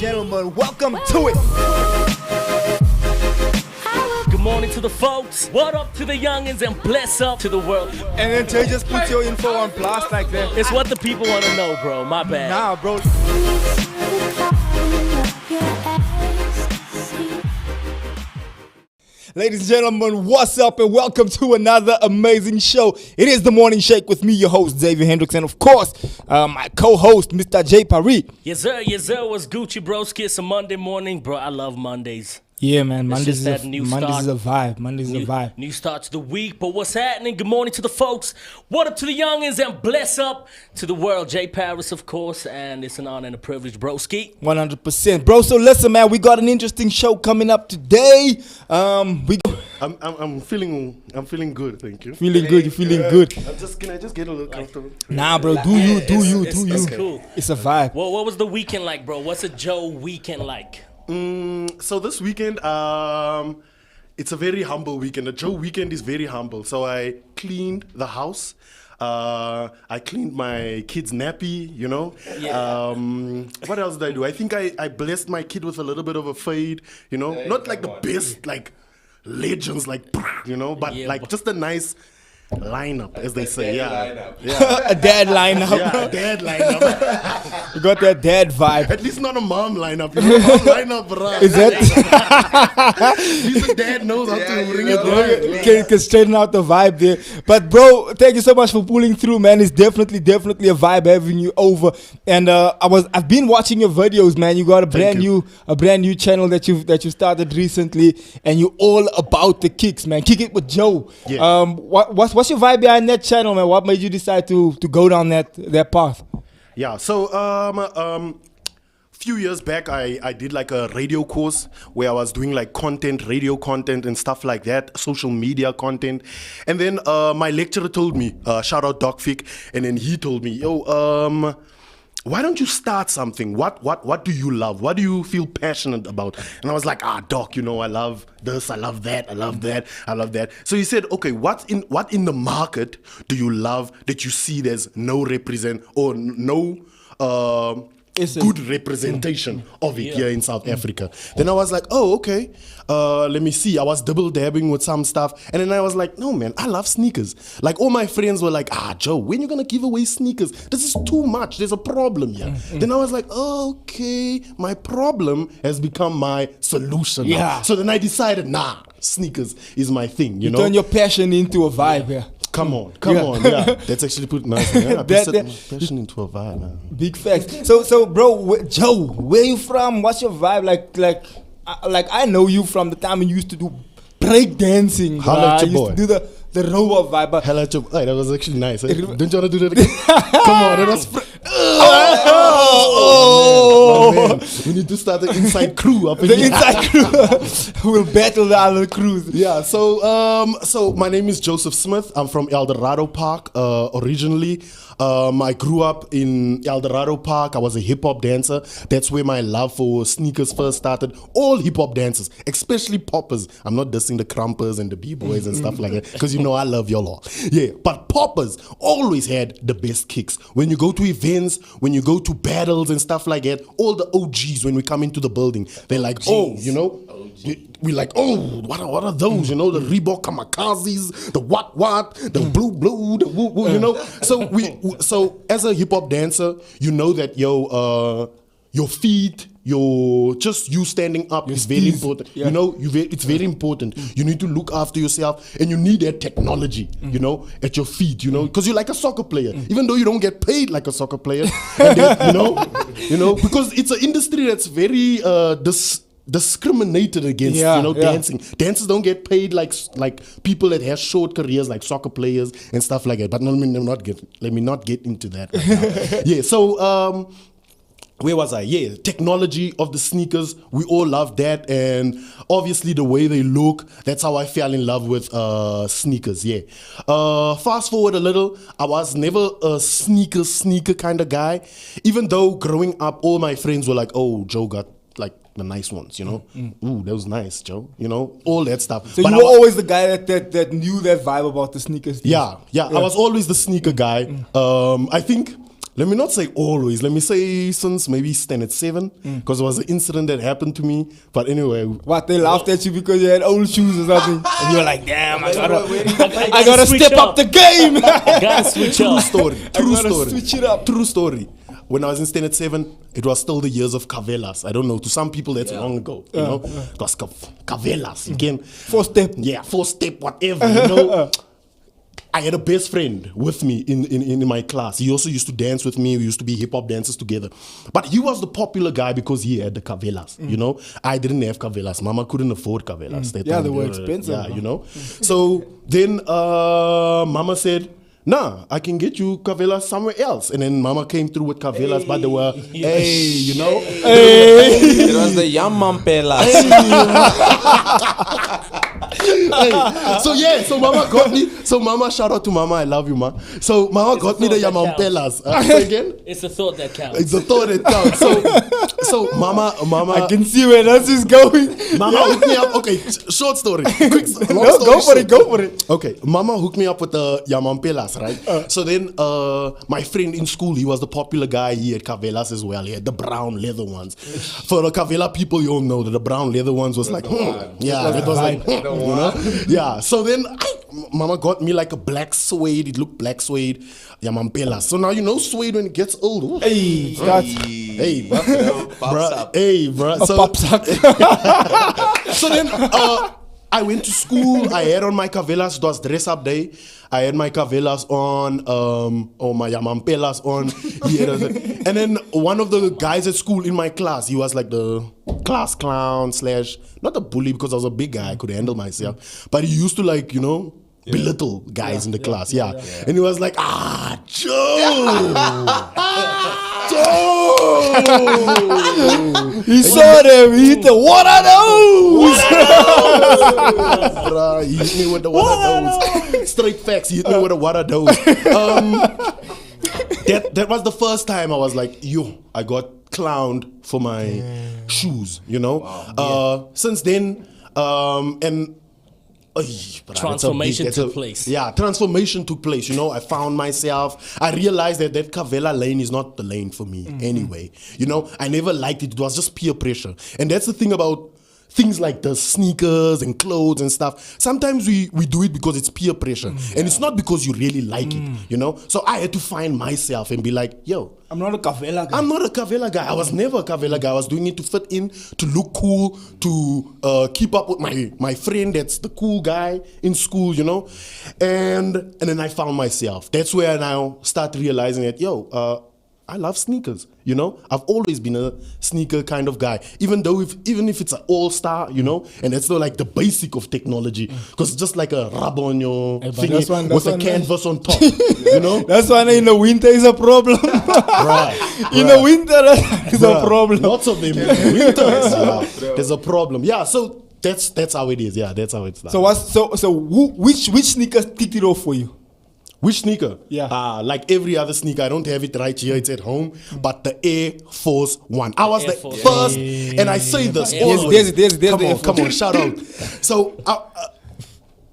gentlemen, welcome to it. Good morning to the folks. What up to the youngins and bless up to the world. And then Jay just put your info on blast like that. It's what the people want to know, bro. My bad. Nah, bro. Ladies and gentlemen, what's up and welcome to another amazing show. It is The Morning Shake with me, your host, Xavier Hendricks, and of course, my co-host, Mr. J. Paris. Yes, sir. Yes, sir. What's Gucci, broski? It's a Monday morning. Bro, I love Mondays. Yeah, man. Mondays is a vibe. Mondays is a vibe. New start to the week. But what's happening? Good morning to the folks. What up to the youngins and bless up to the world. Jay Paris, of course. And it's an honor and a privilege, broski. 100%. Bro, so listen, man. We got an interesting show coming up today. I'm feeling good, thank you. Feeling good, you feeling good. Can I just get a little comfortable? Nah, bro, do you. It's cool. It's a vibe. Well, what was the weekend like, bro? What's a Joe weekend like? So this weekend, it's a very humble weekend. The Joe weekend is very humble. So I cleaned the house. I cleaned my kid's nappy, you know. Yeah. What else did I do? I think I blessed my kid with a little bit of a fade, you know. Not like the best, like legends, like, you know, but like just a nice lineup, as they say. Yeah. A dad lineup. Yeah, a dad lineup. You got that dad vibe. At least not a mom lineup. You know, mom lineup, bro. Is that? At least the dad knows how to bring it right. Can straighten out the vibe there. But bro, thank you so much for pulling through, man. It's definitely a vibe having you over. And I've been watching your videos, man. You got a brand new channel that you started recently, and you all about the kicks, man. Kick it with Joe. Yeah. What's your vibe behind that channel, man? What made you decide to go down that path? Yeah, so few years back I did like a radio course where I was doing like radio content and stuff like that, social media content. And then my lecturer told me, shout out Doc Fick, and then he told me, yo, why don't you start something? What do you love? What do you feel passionate about? And I was like, Doc, you know, I love this, I love that, I love that, I love that. So he said, okay, what in the market do you love that you see there's no good representation of it here in South Africa? Then I was like, okay, let me see. I was double dabbing with some stuff, and then I was like, no, man, I love sneakers. Like all my friends were like, Joe, when you gonna give away sneakers? This is too much. There's a problem here. Then I was like, okay, my problem has become my solution. Yeah. So then I decided, sneakers is my thing. You know, turn your passion into a vibe. Yeah. Come on, yeah. That's actually put nice. Yeah, I set my passion into a vibe, man. Big facts. So, bro, Joe, where you from? What's your vibe like? I know you from the time when you used to do break dancing. Holla at your boy. Used to do the rower vibe. But hell at your boy. That was actually nice. Don't you want to do that again? Come on, it was. Man. We need to start the inside crew up in the inside crew will battle the other crews. Yeah, so my name is Joseph Smith. I'm from El Dorado Park originally. I grew up in El Dorado Park. I was a hip-hop dancer. That's where my love for sneakers first started. All hip-hop dancers, especially poppers. I'm not dissing the crumpers and the b-boys and stuff like that, because you know I love y'all all. Yeah, but poppers always had the best kicks. When you go to events, when you go to battles and stuff like that, all the OGs, when we come into the building, they're like, you know, we're like, what are those? You know, the Reebok Kamikazes, the what, the blue, the woo, you know. So as a hip hop dancer, you know that your feet, you standing up is very important. Yeah. You know, it's very important. You need to look after yourself, and you need that technology, you know, at your feet, you know, because you're like a soccer player, even though you don't get paid like a soccer player, and then, you know, because it's an industry that's very discriminated against, dancing. Dancers don't get paid like people that have short careers like soccer players and stuff like that. But let me not get into that right now. So where was I? Yeah, technology of the sneakers. We all love that, and obviously the way they look. That's how I fell in love with sneakers. Yeah. Fast forward a little, I was never a sneaker kind of guy. Even though growing up, all my friends were like, "Oh, Joe got like the nice ones, you know. Ooh, that was nice, Joe. You know, all that stuff." So but you were always the guy that knew that vibe about the sneakers. Yeah. I was always the sneaker guy. I think let me not say always, let me say since maybe standard 7, because it was an incident that happened to me. But anyway, What, they laughed at you because you had old shoes or something? And you were like, damn, I I gotta switch step up the game. Gotta switch true up. story, true gotta story, switch it up. true story. When I was in standard 7, it was still the years of Cavelas. I don't know, to some people that's long ago, you know, because Cavelas, you can, 4-step. yeah, 4-step, whatever, you know. I had a best friend with me in my class. He also used to dance with me. We used to be hip hop dancers together. But he was the popular guy because he had the Cavelas, you know. I didn't have Cavelas. Mama couldn't afford Cavelas. That Yeah, time they were expensive, Yeah, bro. you know. So then Mama said, nah, I can get you Cavelas somewhere else. And then Mama came through with Cavelas, but they were, hey, you know. It was the Yamampelas. So yeah, so Mama got me. So Mama, shout out to Mama, I love you, ma. So Mama got me the thought that Yamampelas. Say again? It's the thought that counts. It's a thought that counts. So Mama, I can see where this is going. Mama hooked me up. Okay, short story. Quick, long No, story go for short. it, go for it. Okay, Mama hooked me up with the Yamampelas, right? So then my friend in school, he was the popular guy. He had Cavelas as well. He had the brown leather ones. For the Cavela people, you all know that the brown leather ones was like, yeah, that was like, you know? Yeah, so then Mama got me like a black suede. It looked black suede. Yamampelas. So now you know suede when it gets old. Ooh. Hey, that's Hey, Pops bruh. up. Hey, bruh. a So, pop sack. so then I went to school. I had on my Cavelas. It was dress up day. I had my Cavelas on, or my Yamampelas on. And then one of the guys at school in my class, he was like the class clown slash, not a bully because I was a big guy. I could handle myself. But he used to like, you know, belittle guys in the class. Yeah. And he was like, Joe. He saw them. He hit the what are those? Bruh, he hit me with the what are those? Straight facts. He hit me with the what are those? That was the first time I was like, yo, I got clowned for my shoes, you know? Since then, and bruh, Transformation that's a took place. Yeah, transformation took place. You know, I found myself. I realized that Cavela lane is not the lane for me anyway. You know, I never liked it. It was just peer pressure. And that's the thing about things like the sneakers and clothes and stuff. Sometimes we do it because it's peer pressure. And it's not because you really like it, you know? So I had to find myself and be like, yo, I'm not a Cavela guy. I'm not a Cavela guy. I was never a Cavela guy. I was doing it to fit in, to look cool, to keep up with my friend that's the cool guy in school, you know? And then I found myself. That's where I now start realizing that, yo, I love sneakers, you know? I've always been a sneaker kind of guy. Even if it's an all-star, you know? And that's not like the basic of technology. Because it's just like a rubber on your thingy that's one, with a man. canvas on top, you know? That's why in the winter is a problem. In the winter, it's a Bruh, problem. Lots of them. Winters, there's a problem. Yeah, so that's how it is. Yeah, that's how it's done. So which sneakers ticked it off for you? Which sneaker? Yeah. Like every other sneaker, I don't have it right here. It's at home. But the Air Force One. I was Air the Force first, and I say this Air always. Force. There's the Air Come on, Force. shout out. So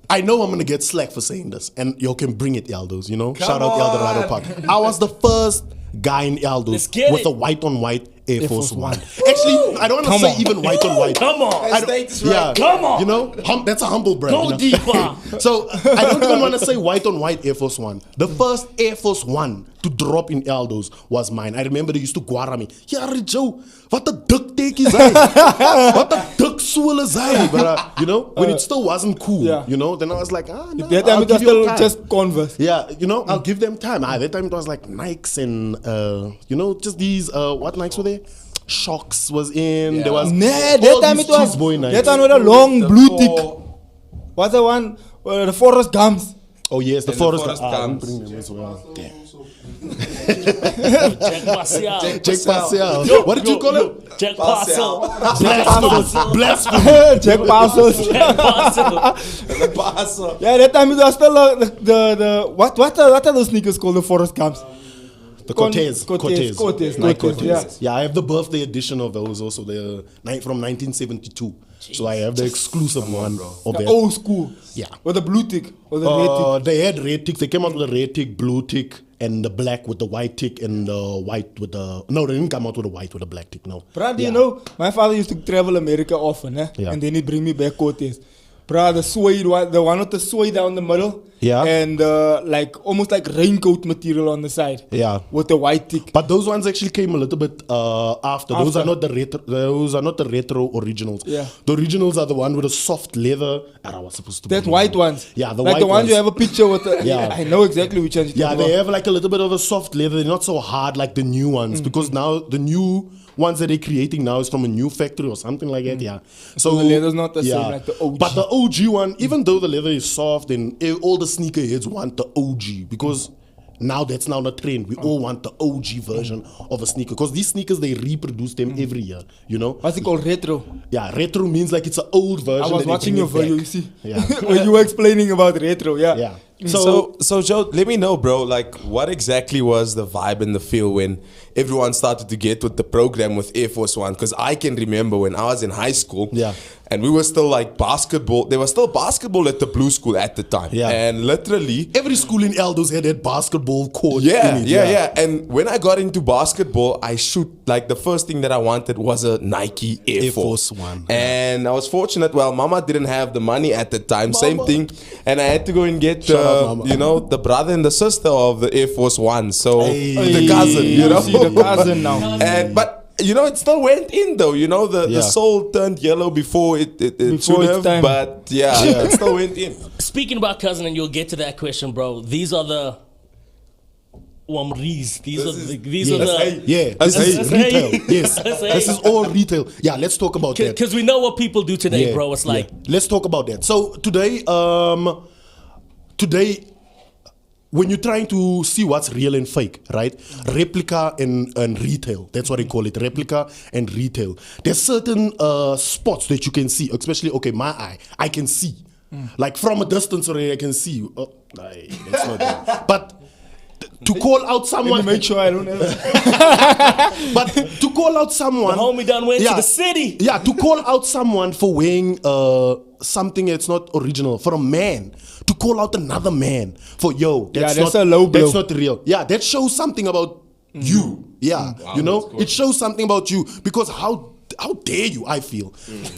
I know I'm gonna get slack for saying this, and you can bring it, Aldos. You know, shout out El Dorado Park. I was the first guy in Let's Aldos get with it. a white on white Air Force One. Actually, I don't want to say even white on white. Come on. I don't- Status right. yeah, Come on. You know, that's a humble brand. Go you know? deeper. So I don't even want to say white on white Air Force One. The first Air Force One to drop in Aldos was mine. I remember they used to guara me. Yeah, Joe, what the duck take is I? What the duck swirl is I? But you know, when it still wasn't cool, Yeah. you know, then I was like, no, That time I'll it was give you still time. just Converse. Yeah, you know, I'll give them time. That time it was like Nikes and you know, just these what Nikes were there? Shocks was in. There was Nah, all that time these it was. cheese boy Nikes. That one with a long blue tick. What's the one? The Forest Gumps. Oh yes, the And the Forest Forest Gump. Gumps. Bring them as well. Damn. Jack Marcial. Jack Marcial. What did you call him? Jack Parcel. Blasphemy. Jack Parcels. The Paso. Yeah, that time it was still the what are those sneakers called? The Forest Gumps. The Cortez. Cortez, Nike Cortez, Cortez. Yeah, I have the birthday edition of those also. They're from 1972. So I have the exclusive one of The that. old school. Yeah. With the blue tick or the red tick. They had red ticks. They came out with a red tick, blue tick, and the black with the white tick and the white with the... No, they didn't come out with the white with the black tick, no. Bruh, do you know, my father used to travel America often, Yeah. and then he'd bring me back coates. Bruh, the suede one, the one with the suede down the middle, Yeah. and like almost like raincoat material on the side, Yeah. with the white tick. But those ones actually came a little bit after. Those After. are not the retro. Those are not the retro originals. Yeah. The originals are the one with a soft leather. And I was supposed to. That bring white them. ones. Yeah, the like white the ones you ones. have a picture with. The, Yeah. I know exactly which ones. Yeah, you're they talking have like a little bit of a soft leather. They're not so hard like the new ones because now the new ones that they're creating now is from a new factory or something like that. Yeah. So the leather's not the same like the OG. But the OG one, even though the leather is soft, and all the sneakerheads want the OG because now that's now the trend. We all want the OG version of a sneaker because these sneakers they reproduce them every year. You know. What's it called? Retro. Yeah, retro means like it's an old version. I was that they watching bring your it back. video, you see. Yeah. when you were explaining about retro, yeah. Yeah. So Joe, let me know, bro. Like, what exactly was the vibe and the feel when everyone started to get with the program with Air Force One? Because I can remember when I was in high school, Yeah. and we were still like basketball. There was still basketball at the Blue School at the time, Yeah. and literally. Every school in Eldos had that basketball court. Yeah, in it, yeah. And when I got into basketball, I shoot like the first thing that I wanted was a Nike Air Force One. And I was fortunate. Well, Mama didn't have the money at the time. Same thing, and I had to go and get Shout out, Mama. you know, the brother and the sister of the Air Force One. So Hey. the cousin, you know, See the cousin now. and but. You know, it still went in though. You know, the Yeah. soul turned yellow before it Before should its have. time. But yeah, it still went in. Speaking about cousin, and you'll get to that question, bro. These are the Wamris. These are the. Yeah, That's this is hey. retail. Yes, That's this hey. is all retail. Yeah, let's talk about that. Because we know what people do today, Yeah, bro. It's like yeah. Let's talk about that. So today, when you're trying to see what's real and fake, right? Replica and retail. That's what they call it. Replica and retail. There's certain spots that you can see, especially, okay, my eye. I can see. Like from a distance already, I can see. Oh, aye, that's not good. But to call out someone... Make sure I don't have. But to call out someone... the homie done went to the city. Yeah, to call out someone for wearing something that's not original, for a man, to call out another man for, that's that's not, a low blow. That's not real. Yeah, that shows something about you. Yeah, you know, it shows something about you because how dare you, I feel,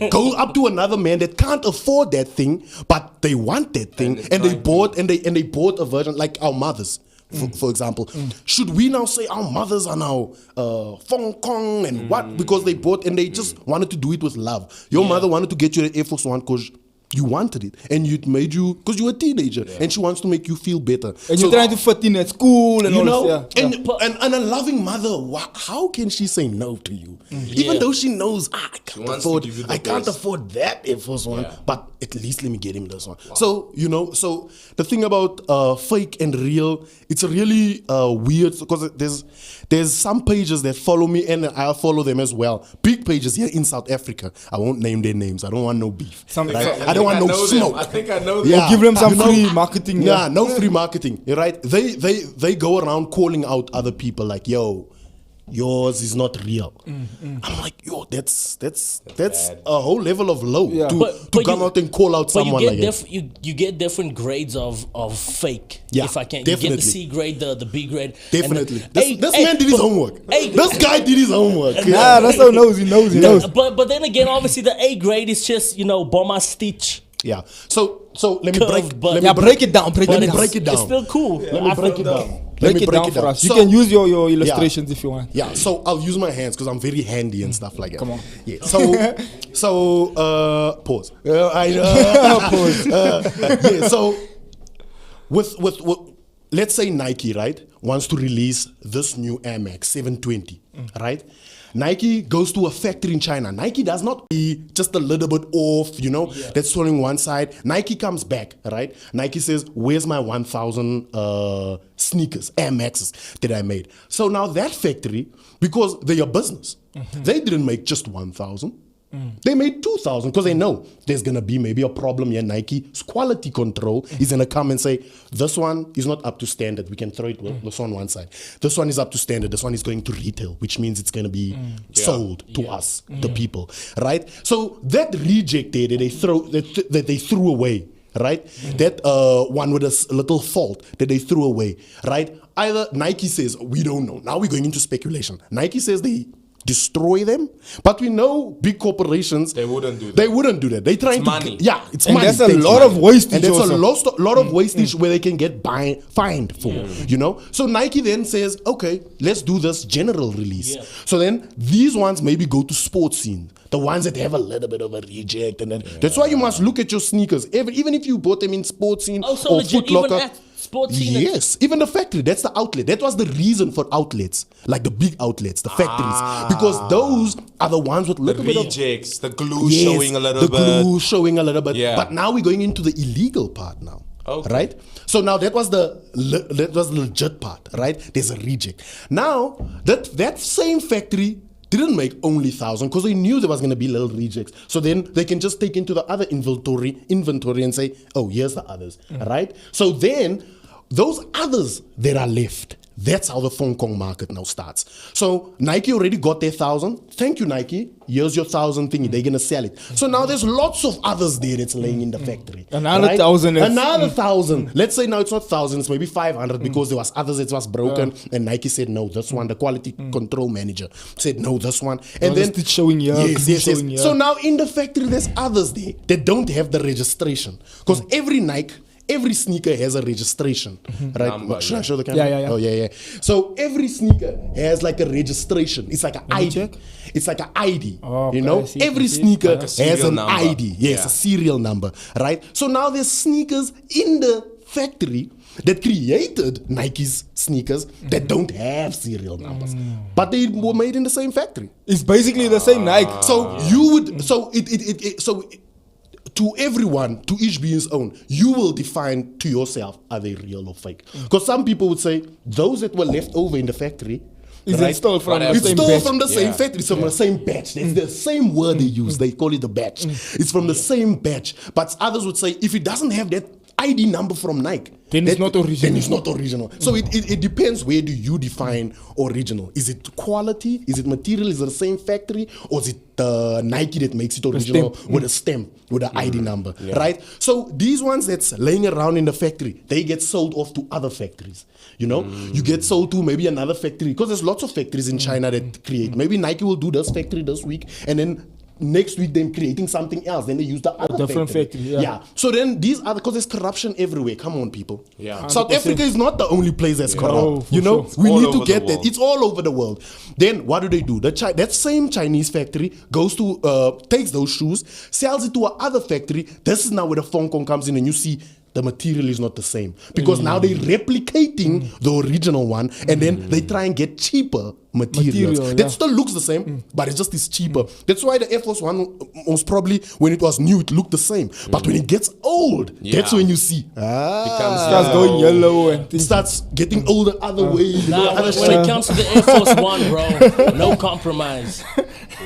go up to another man that can't afford that thing, but they want that thing, and they bought a version like our mothers. For example, should we now say our mothers are now Fong Kong and what? Because they bought and they just wanted to do it with love. Your mother wanted to get you the Air Force One because you wanted it, and it made you because you were a teenager, and she wants to make you feel better. And you're trying to fit in at school and You all know, this. Yeah. and a loving mother, how can she say no to you? Even though she knows I can't wants to afford, give you the I can't best. afford that Air Force One, but at least let me get him this one. So so the thing about fake and real, it's a really weird because there's some pages that follow me and I'll follow them as well. Big pages here in South Africa. I won't name their names. I don't want no beef. I don't want no smoke. I think I know them. Yeah. Give them some You know, free marketing. Nah, no free marketing, right? They go around calling out other people like, yo, yours is not real. I'm like, yo, that's a whole level of low Yeah. to come out and call out But someone you like get that. you get different grades of fake. Yeah, if I can, definitely. you get the C grade, the B grade. Definitely. And the- This man did his homework. Hey, This guy did his homework. Nah, that's so nosy. He knows. But then again, obviously the A grade is just bomber stitch. Yeah. So let me Curve, break. but- Let me Yeah, break it down. Break Let it me down. break it down. It's still cool. Let me break it down. Let Break me it break down it for down. us. You can use your illustrations if you want. Yeah, so I'll use my hands because I'm very handy and stuff like that. Come on. Yeah. So pause. I know. Pause. Yeah. So with let's say Nike, right, wants to release this new Air Max 720, right? Nike goes to a factory in China. Nike does not be just a little bit off, that's showing one side. Nike comes back, right? Nike says, where's my 1,000 sneakers, Air Maxes that I made? So now that factory, because they're a business, they didn't make just 1,000. They made 2,000 because they know there's going to be maybe a problem here. Nike's quality control is going to come and say, this one is not up to standard. We can throw it this on one side. This one is up to standard. This one is going to retail, which means it's going to be sold to us, the people, right? So that reject there that they threw away, right? That one with a little fault that they threw away, right? Either Nike says, we don't know. Now we're going into speculation. Nike says they destroy them, but we know big corporations, They wouldn't do that. They wouldn't do that. They trying It's to money. yeah, it's And money. that's a Thanks, lot money. of wastage and that's also. a lot of wastage where they can get fined for, you know. So Nike then says, okay, let's do this general release. Yeah. So then these ones maybe go to sports scene, the ones that have a little bit of a reject, and then that's why you must look at your sneakers. Even if you bought them in sports scene Also or legit, Foot Locker. even at sports scene. Yes, even the factory, that's the outlet. That was the reason for outlets, like the big outlets, the factories, because those are the ones with The little bit of rejects, the glue Yes, showing a little the bit. glue showing a little bit. Yeah. But now we're going into the illegal part now. Okay. Right? So now that was the legit part, right? There's a reject. Now that same factory didn't make only 1,000 because they knew there was going to be little rejects. So then they can just take into the other inventory and say, oh, here's the others, right? So then those others that are left, that's how the Hong Kong market now starts. So Nike already got their 1,000. Thank you, Nike. Here's your 1,000 thingy. They're gonna sell it. So now there's lots of others there that's laying in the factory. Another 1,000 is- Another 1,000. Let's say now it's not 1,000. It's maybe 500 because there was others that was broken. And Nike said no. This one, the quality control manager said no. This one. And the then stitch showing here, Yes, glue yes, yes. showing here. So now in the factory there's others there that don't have the registration because every Nike. Every sneaker has a registration, right? Number, Should I yeah. show the camera? Yeah. Oh, yeah. So every sneaker has like a registration. It's like an me ID. check. It's like an ID. Oh, okay, you know, I see, every I see. sneaker Like a has serial an number. ID. Yes, Yeah. a serial number, right? So now there's sneakers in the factory that created Nike's sneakers that don't have serial numbers, but they were made in the same factory. It's basically the same Nike. So you would, to everyone, to each be his own, you will define to yourself, are they real or fake? Because some people would say, those that were left over in the factory, Is it stole from the it's same still batch? from the same Yeah. factory, it's from the same batch. It's the same word they use. They call it the batch. It's from the same batch. But others would say, if it doesn't have that ID number from Nike, Then it's not original. Then it's not original. So it depends, where do you define original? Is it quality? Is it material? Is it the same factory? Or is it Nike that makes it original with a stem, with an ID number, right? So these ones that's laying around in the factory, they get sold off to other factories. You know, you get sold to maybe another factory because there's lots of factories in China that create. Maybe Nike will do this factory this week, and then next week they're creating something else. Then they use the other different factory, yeah. So then these are, because there's corruption everywhere. Come on, people. Yeah. South 100%. Africa is not the only place that's corrupt. No, for you know, sure. we All need to over get the that. world. It's all over the world. Then what do? That same Chinese factory goes to takes those shoes, sells it to another factory. This is now where the Hong Kong comes in, and you see the material is not the same because now they're replicating the original one, and then they try and get cheaper materials. Material, That yeah. still looks the same, but it just is cheaper. That's why the Air Force One was probably, when it was new, it looked the same. But when it gets old, that's Yeah. when you see Starts going yellow and it things. starts getting older other way. you know, Nah, other when it shape. comes to the Air Force One, bro, no compromise.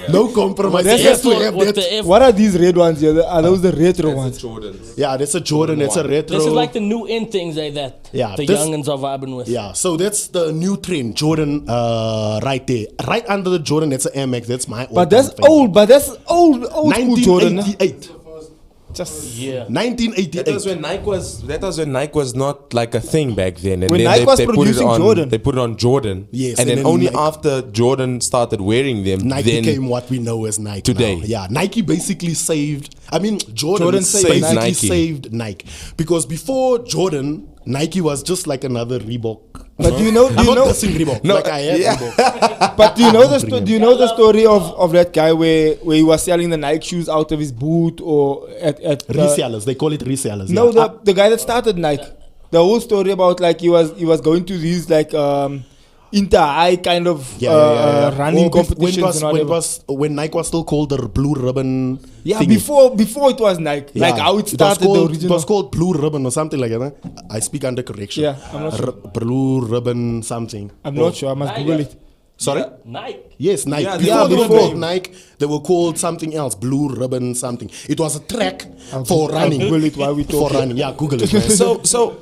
No compromise. The It Air has to Force- have with that. the Air What are these red ones here? Are those the retro That's ones? the Jordans. Yeah, that's a Jordan. That's a retro. This is like the new in things, that Yeah, the this- youngins are vibing with. Yeah, so that's the new trend, Jordan, right there, right under the Jordan. That's an Air Max. That's my. But that's all-time old. But that's old school Jordan. 1988. Just Yeah. 1988. That was when Nike was not like a thing back then. And When then Nike was put it producing on, Jordan. They put it on Jordan. Yes, and and then then only Nike- after Jordan started wearing them, Nike then became what we know as Nike Today. now. Yeah, Nike basically saved. I mean, Jordan saved basically Nike. saved Nike because before Jordan, Nike was just like another Reebok. But do you know? I'm not dissing Reebok. No, like I have yeah. Reebok. But do you know the Bring him. do you know the story of that guy where he was selling the Nike shoes out of his boot or at Resellers, they call it resellers. No, yeah. the guy that started Nike. The whole story about like he was going to these like inter-high kind of running Or competitions and whatever. when Nike was still called the Blue Ribbon. Yeah, thingy. before it was Nike, Yeah. like how it was started called, the It original. was called Blue Ribbon or something like that. Huh? I speak under correction. Yeah, I'm not sure. Blue Ribbon something. I'm Or- not sure. I must Google it. Sorry? Nike. Yes, Nike. Yeah, before they they were were called named. Nike, they were called something else, Blue Ribbon something. It was a track for I'll running. Google it while we For talk. running, yeah, Google it. Man. so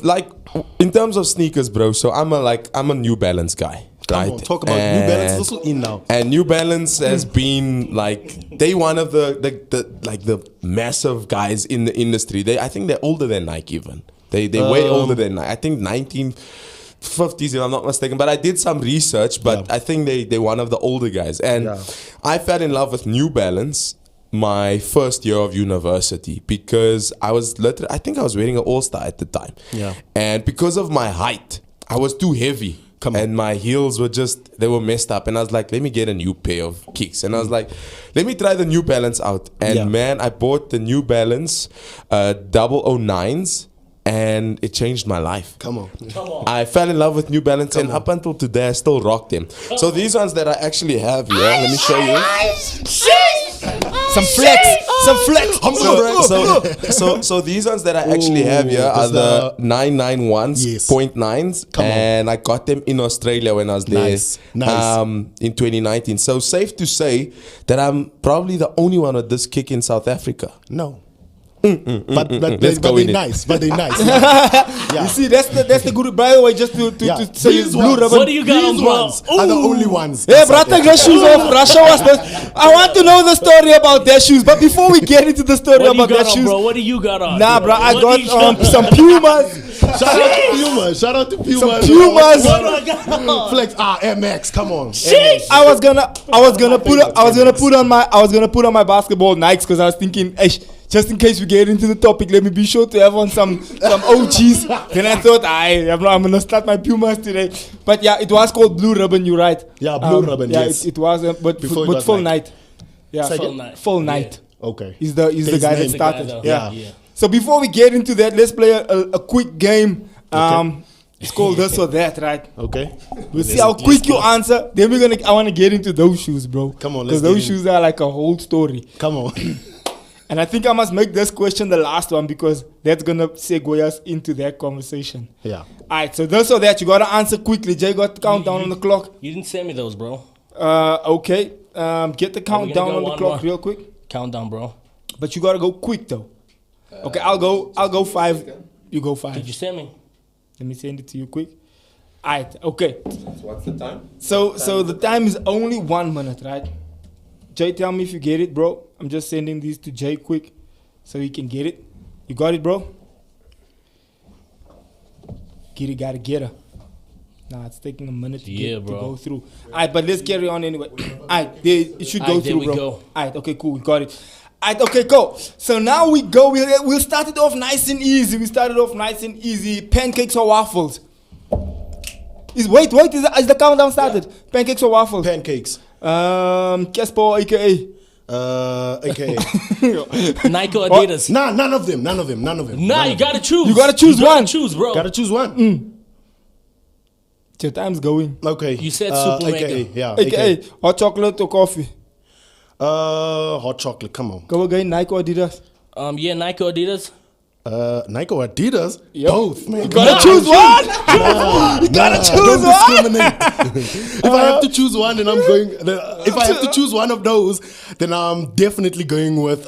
like in terms of sneakers, bro. So I'm a New Balance guy. Come on, talk about New Balance. This will in now. And New Balance has been like they one of the massive guys in the industry. I think they're older than Nike even. They way older than Nike. I think 1950s if I'm not mistaken. But I did some research. But I think they're one of the older guys. And I fell in love with New Balance my first year of university because I think I was wearing an All-Star at the time. Yeah. And because of my height, I was too heavy. And my heels they were messed up. And I was like, let me get a new pair of kicks. And I was like, let me try the New Balance out. And man, I bought the New Balance 009s. And it changed my life. Come on. I fell in love with New Balance. And up until today, I still rock them. So these ones that I actually have here, let me show you. Some flex. So these ones that I actually have here are the 991s, 0.9s, and I got them in Australia when I was there in 2019. So safe to say that I'm probably the only one with this kick in South Africa. No. But they're nice. But they're nice. You see, that's the good. By the way, just to say These blue ones. rubber. What do you got on, These bro? ones are the only ones. Hey, bro, take your shoes off. Bro, show us this. I want to know the story about their shoes. But before we get into the story What do you about their got on, shoes, bro? What do you got on? nah, bro, I What do you got some Pumas. Shout out to Puma. Some Pumas. What do I got on? Flex MX. Come on. I was gonna put on my basketball Nikes because I was thinking, just in case we get into the topic, let me be sure to have on some OGs. Then I thought, I'm gonna start my Pumas today. But yeah, it was called Blue Ribbon. You're right. Yeah, Blue Ribbon. Yeah, Yes. it was, but full night. Yeah, full night. Okay. He's the guy that name. started. The guy, Yeah. yeah. So before we get into that, let's play a quick game. It's called this or that, right? Okay. We'll see how quick you answer. Then I want to get into those shoes, bro. Come on, let's because those get in. shoes are like a whole story. Come on. And I think I must make this question the last one because that's gonna segue us into that conversation. Yeah. Alright, so this or that, you gotta answer quickly. Jay got the countdown on the clock. You didn't send me those, bro. Okay. Get the countdown go on the one clock more? real quick. Countdown, bro. But you gotta go quick though. Okay, I'll go 5. You go 5. Did you send me? Let me send it to you quick. Alright, okay. What's the time? So the time is only 1 minute, right? Jay, tell me if you get it, bro. I'm just sending these to Jay quick so he can get it. You got it, bro? Gotta get her. Nah, it's taking a minute to go through. Alright, but let's carry on anyway. Alright, it should go Alright, there through, we bro. go. Alright, okay, cool, we got it. Alright, okay, cool. So now we go. We'll start it off nice and easy. Pancakes or waffles? Is the countdown started? Yeah. Pancakes or waffles? Pancakes. Casper, aka. Okay. Nike or Adidas? Nah, none of them. Nah, you gotta choose. You gotta choose one. Choose, bro. Gotta choose one. Your time's going. Okay. You said Super AKA, Mega. yeah. AKA, hot chocolate or coffee? Hot chocolate. Come on. Go again, Nike or Adidas? Yeah, Nike or Adidas. Nike or Adidas? Yep. Both, man. You gotta choose one. You gotta choose don't one. discriminate. If I have to choose one, then I'm going. If I have to choose one of those, then I'm definitely going with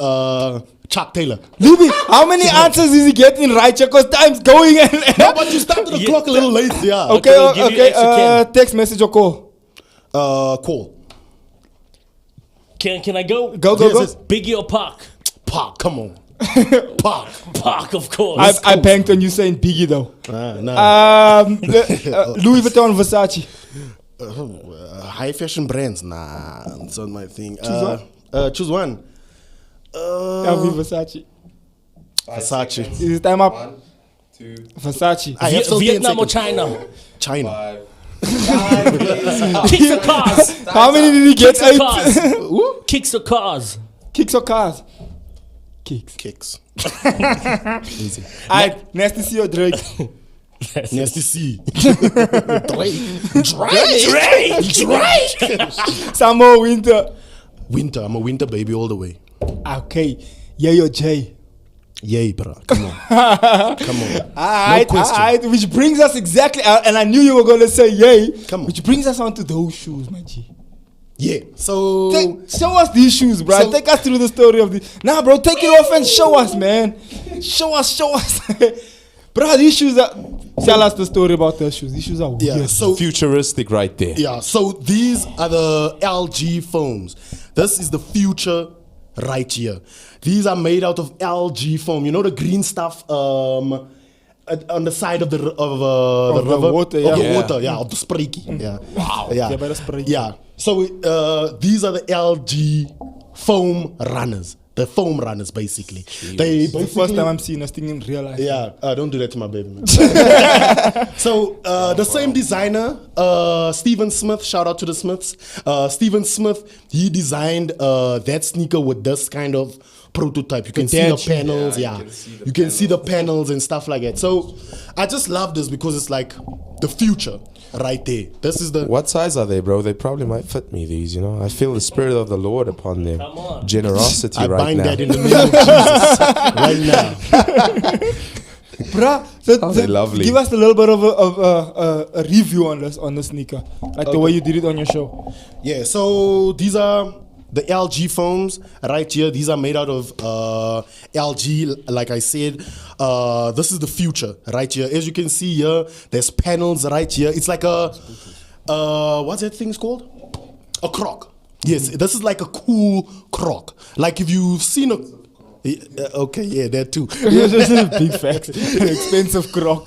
Chuck Taylor. Libby, how many answers is he getting right? Because time's going. No, but you started the clock a little late. Yeah. Okay, we'll give you extra 10. text message or call? Call. Can I go? Go. Yes. Biggie or Pac? Pac. Come on. Pac. Pac, of course. I banked on you saying Biggie though. Nah. Louis Vuitton, Versace. High fashion brands. Nah, that's not my thing. Choose one. LV Versace. Versace. Is it time up? 1, 2, Versace. I have still 10 Vietnam or seconds. China? 5. China. Kicks or cars? How many did he get? Kicks or cars? Kicks or cars? Kicks or cars? Kicks. Easy. Alright, Nasty C or Drake? Nasty C. Drake. Summer or winter? Winter. I'm a winter baby all the way. Okay. Yay or Jay? Yay, bro. Come on. Come on. Alright, which brings us exactly, and I knew you were going to say yay. Come on. Which brings us on to those shoes, my G. Yeah. So Show us these shoes, bro. So- Take us through the story of this. Nah, bro, take it off and show us, man. Show us. Bro, these shoes are... Tell us the story about the shoes. These shoes are weird. Yeah, so Futuristic right there. yeah, so these are the LG foams. This is the future right here. These are made out of LG foam. You know the green stuff on the side of the river, water, yeah. of the Yeah. water, yeah, of the spreekie. Yeah, wow, yeah, Yeah, by the spreekie. yeah. So these are the LG foam runners. The foam runners, basically. They It's the first basically time I'm seeing this thing in real life. yeah, don't do that to my baby, man. So the same designer, Stephen Smith. Shout out to the Smiths. Stephen Smith. He designed that sneaker with this kind of prototype. You can see the badge. panels. Yeah, Yeah, you can see the you can see the panels and stuff like that. So I just love this because it's like the future right there. This is the What size are they, bro? They probably might fit me, these, you know? I feel the spirit of the Lord upon them. Come on. Generosity I right bind now. that in the name of Jesus right now. Bruh, so, Oh, they're lovely. give us a little bit of a review on the sneaker, like the way you did it on your show. Yeah, so these are the LG foams right here. These are made out of LG, like I said. This is the future right here. As you can see here, there's panels right here. It's like a, what's that thing's called? A croc. Yes, this is like a cool croc. Like if you've seen a... Okay, yeah, that too. Big facts. Expensive croc.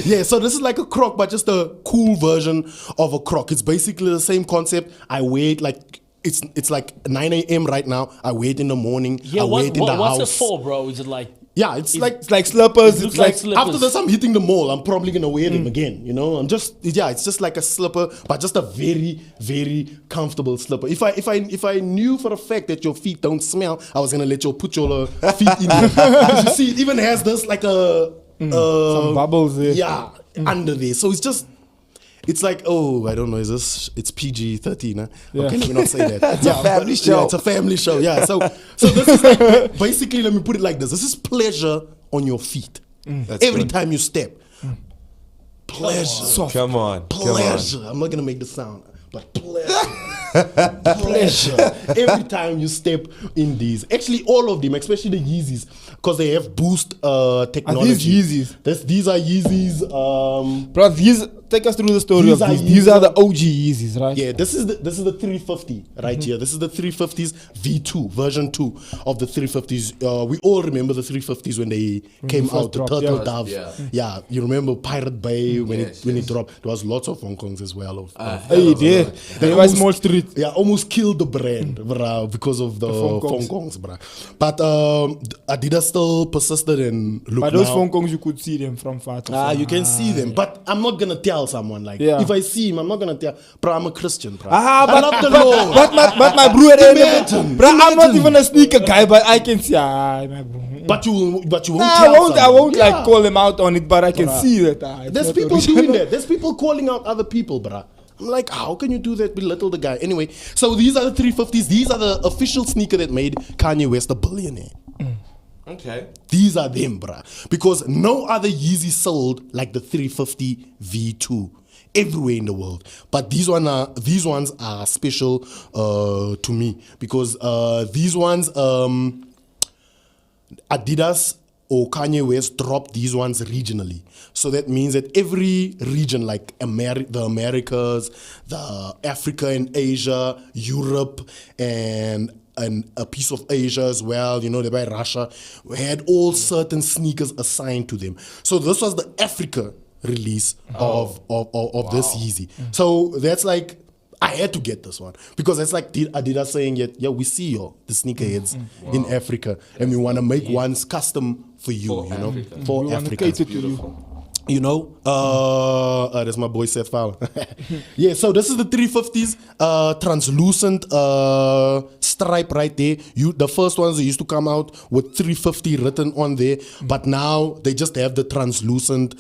Yeah, so this is like a croc, but just a cool version of a croc. It's basically the same concept. I wear it like it's like 9 a.m. right now. I wear it in the morning. Yeah, I wear it in the what's house. it for, bro? Is it like Yeah, it's like It's like slippers. It It's looks like like slippers. after this, I'm hitting the mall. I'm probably gonna wear them again. You know, it's just like a slipper, but just a very, very comfortable slipper. If I knew for a fact that your feet don't smell, I was gonna let you put your feet in there. 'Cause you see, it even has this like a some bubbles there. yeah under there. So it's like, oh, I don't know, it's PG-13, huh? Yeah. Okay, let me not say that. It's a family show. Yeah, it's a family show, yeah. So this is like, basically, let me put it like this. This is pleasure on your feet. That's Every good. time you step. Pleasure. Come on. Pleasure. I'm not going to make the sound, but pleasure. Pleasure. Every time you step in these. Actually, all of them, especially the Yeezys, because they have boost technology. Yeezys? These are Yeezys. Bro, take us through the story These of are these. These are the Yeezys. OG Yeezys, right? Yeah, this is the 350 right here. This is the 350s V2 version 2 of the 350s. We all remember the 350s when they came first out. The dropped, Turtle yeah. Dove. Yeah. Yeah, you remember Pirate Bay when it dropped. There was lots of Hong Kongs as well. Hey, there. They were almost- small street. Yeah, almost killed the brand, bruh, because of the Hong Hong Kongs. Kongs, bruh. But Adidas still persisted and look But those now. Hong Kongs, you could see them from far to far. You can see them, but I'm not gonna tell someone like Yeah. if I see him, I'm not gonna tell. Bro, I'm a Christian, bro. Ah, I love the Lord. but my bro, Imagine, bro, I'm not imagine. even a sneaker guy, but I can see. My bro. But you won't Nah, tell I won't someone. like call them out on it, but I can Bruh. see that. It's There's not people original. doing that. There's people calling out other people, bruh. I'm like, how can you do that? Belittle the guy. Anyway, so these are the 350s. These are the official sneaker that made Kanye West a billionaire. Okay. These are them, bruh. Because no other Yeezy sold like the 350 V2 everywhere in the world. But these ones are special to me because these ones Adidas or Kanye West dropped these ones regionally. So that means that every region like the Americas, the Africa and Asia, Europe and a piece of Asia as well, you know, they by Russia, had all certain sneakers assigned to them. So this was the Africa release of this Yeezy. So that's like, I had to get this one because it's like Adidas saying, yeah, we see the sneakerheads in Africa and we want to make ones custom for you, you know, for We want to Africa. cater to you. You know, that's my boy Seth Fowler. Yeah, so this is the 350s translucent stripe right there. The first ones they used to come out with 350 written on there, but now they just have the translucent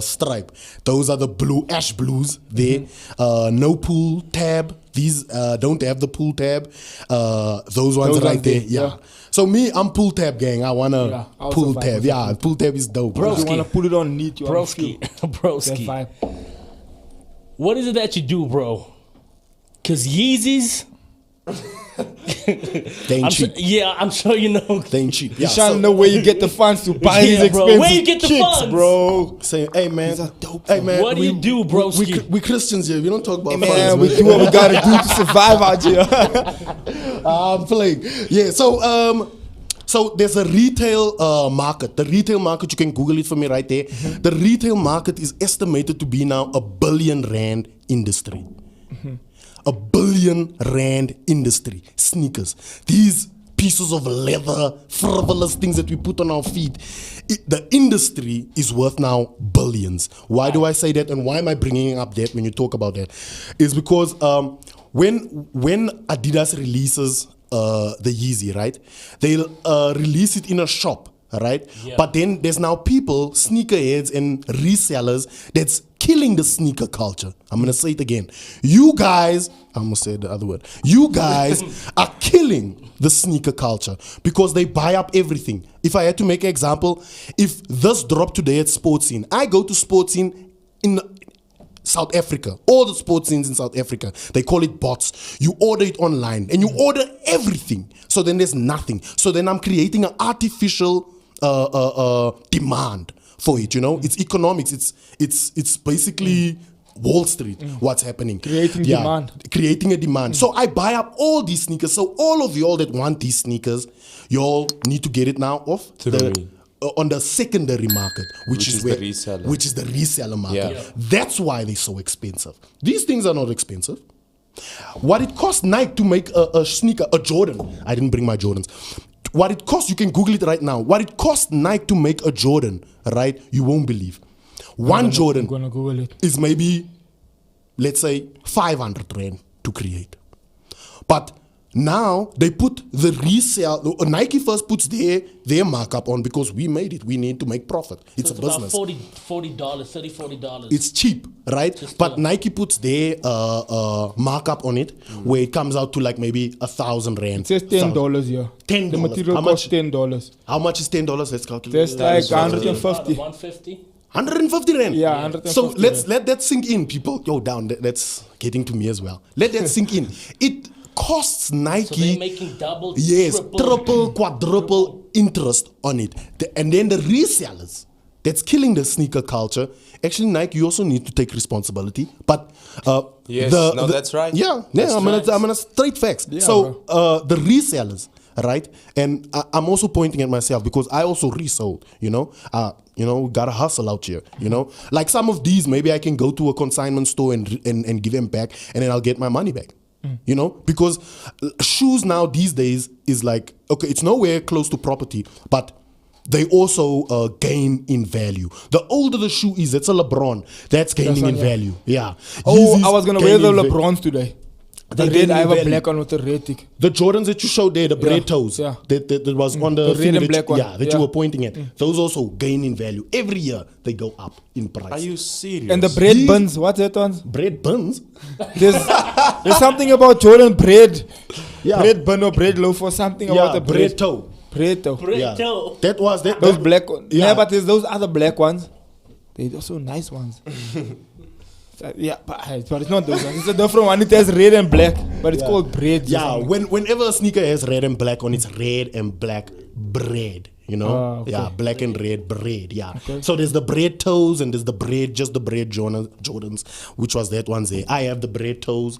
stripe. Those are the ash blues there. No pull tab. These don't have the pull tab. Those ones Those right ones there, there, yeah. yeah. So me, I'm pull tab gang. I wanna Yeah, I also pull vibe tab. with Yeah, pull tab is dope. You Broski. want to put it on neat. You wanna broski, feel that broski? vibe. What is it that you do, bro? Cause Yeezys, They ain't cheap. I'm sure you know. They ain't cheap. You Yeah, trying to know where you get the funds to buy Yeah, these bro. expensive Where you get the kicks, funds? bro. saying, hey man, These are dope, hey man, What do you do, broski? We Christians here. We don't talk about Man, funds, we do what we gotta do to survive out here. I'm playing. Yeah, so there's a retail market. The retail market, you can Google it for me right there. The retail market is estimated to be now R1 billion industry. R1 billion industry. Sneakers. These pieces of leather, frivolous things that we put on our feet. The industry is worth now billions. Why do I say that, and why am I bringing up that when you talk about that? Is because when Adidas releases the Yeezy, right, they'll release it in a shop, right? Yeah. But then there's now people, sneakerheads and resellers that's killing the sneaker culture. I'm gonna say it again. You guys, I'm gonna say the other word. You guys are killing the sneaker culture because they buy up everything. If I had to make an example, if this dropped today at Sports Scene, I go to Sports Scene in South Africa, all the sports scenes in South Africa, they call it bots. You order it online and you order everything. So then there's nothing. So then I'm creating an artificial demand for it. You know, it's economics. It's basically Wall Street. What's happening? Creating demand. Creating a demand. So I buy up all these sneakers. So all of y'all that want these sneakers, y'all need to get it now off on the secondary market, which is the where, reseller. which is the reseller market. Yeah. That's why they're so expensive. These things are not expensive. What it cost Nike to make a sneaker, a Jordan. I didn't bring my Jordans. What it cost, you can Google it right now. What it cost Nike to make a Jordan, right? You won't believe. One Jordan I'm gonna Google it. is maybe, let's say, 500 Rand to create. But now they put the resale. Nike first puts their markup on because we made it. We need to make profit. It's a business. About $40. It's cheap, right? Just But Nike puts their markup on it, where it comes out to like maybe 1,000 Rand. It says $10 here. $10. The material How costs much? $10. How much is $10? Let's calculate. That's like 150. 150. 150 Rand. Yeah, 150 So let's Rand. let that sink in, people. Yo, down. That's getting to me as well. Let that sink in. It costs Nike. So they're making double, Yes, triple, quadruple interest on it. And then the resellers that's killing the sneaker culture. Actually, Nike, you also need to take responsibility. But Yes, that's right. Yeah, That's I'm right. gonna straight facts. Yeah, So the resellers, right? And I'm also pointing at myself because I also resold. You know, gotta hustle out here. You know, like some of these, maybe I can go to a consignment store and give them back, and then I'll get my money back. You know, because shoes now these days is like, okay, it's nowhere close to property, but they also gain in value. The older the shoe is, that's a LeBron, that's gaining in value. Yeah. Oh, Yeezys I was gonna wear gain the in LeBrons today. They The gain red, I in have a value. black one with a red tick. The Jordans that you showed there, the braid toes, yeah. that was on the, The red thing and that you- black one. Yeah, that Yeah. you were pointing at. Those also gain in value. Every year they go up in price. Are you serious? And the bread These- buns, what's that one? bread buns? There's something about Jordan bread. Yeah. Bread bun or bread loaf or something about the bread bread. toe. Bread though. Yeah. toe. That was that. Those that- black ones. Yeah. Yeah, but there's those other black ones. They're also nice ones. Yeah, but it's not those ones. It's a different one. It has red and black, but it's called bread. or Yeah, something. whenever a sneaker has red and black on, it's red and black bread. You know, Okay. yeah, black and red bread. Yeah. Okay. So there's the bread toes and there's the bread, just the bread Jordans, which was that ones there. I have the bread toes.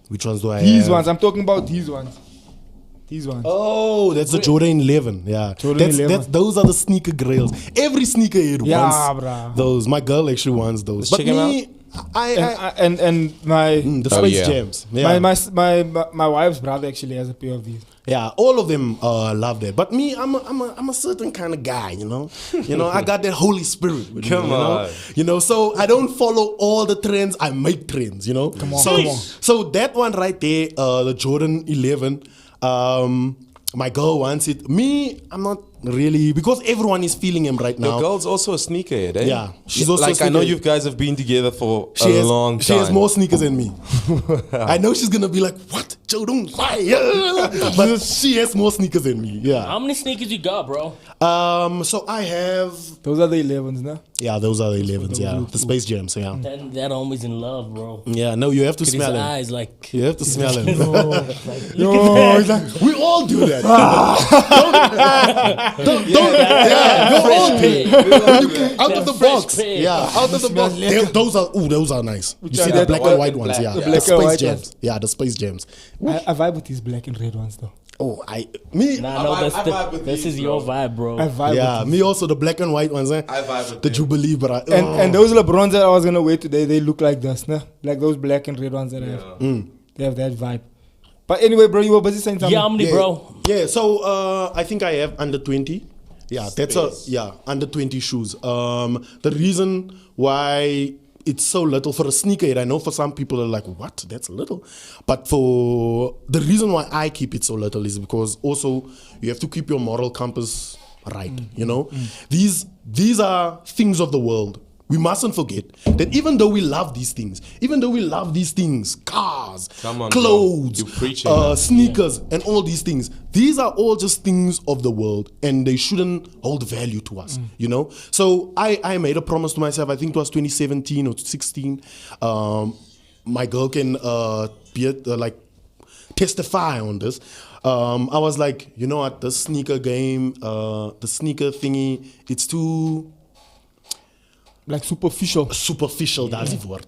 Which ones do I These have? ones. I'm talking about these ones. These ones. Oh, that's the Jordan 11. Yeah, Jordan 11. Those are the sneaker grails. Every sneaker head Yeah, wants bruh. those. My girl actually wants those. Let's But check 'em me, I And my the Oh, Space yeah. Jams. Yeah. my wife's brother actually has a pair of these. Yeah, all of them love that. But me, I'm a certain kind of guy, you know. I got that Holy Spirit. With Come me, on. So I don't follow all the trends. I make trends, you know. Come on, So, come on. so that one right there, the Jordan 11. My girl wants it. Me, I'm not really, because everyone is feeling him right Your now. girl's also a sneakerhead, eh? Yeah, she's also a like I know sneakerhead. you guys have been together for She a has, long time. she has more sneakers than me. I know she's gonna be like, "What, Joe? Don't lie." But she has more sneakers than me. Yeah. How many sneakers you got, bro? So I have. Those are the 11s, no? Yeah, those are the 11s. Yeah, the Space Jams. Yeah. That homie's in love, bro. Yeah. No, you have to His smell it. eyes like. You have to smell it. Yo, he's like, We all do that. Don't, Fresh pig. out of the fresh box. pig. Yeah, out of the box. Those are nice. You see are the the black white and white and ones? black. Yeah, The the black and Space white Jams. ones. Yeah, the Space Jams. I vibe with these black and red ones though. Oh, me. Nah, no, I vibe with this these, is your bro. vibe, bro. I vibe Yeah, with me also the black and white ones. I vibe with the them. Jubilee, but and those LeBrons that I was gonna wear today, they look like this, nah? Like those black and red ones that I have. They have that vibe. But anyway, bro, you were busy saying something. Yeah, how many, bro? Yeah, so I think I have under 20. Yeah, that's under 20 shoes. The reason why it's so little for a sneakerhead, I know for some people are like, what? That's little. But for the reason why I keep it so little is because also you have to keep your moral compass right. You know, these are things of the world. We mustn't forget that even though we love these things, cars, Come on, bro. clothes, You preaching now. sneakers, and all these things, these are all just things of the world, and they shouldn't hold value to us, you know? So I made a promise to myself, I think it was 2017 or 16. My girl can testify on this. I was like, you know what, the sneaker game, the sneaker thingy, it's too Like superficial. superficial, that's the word.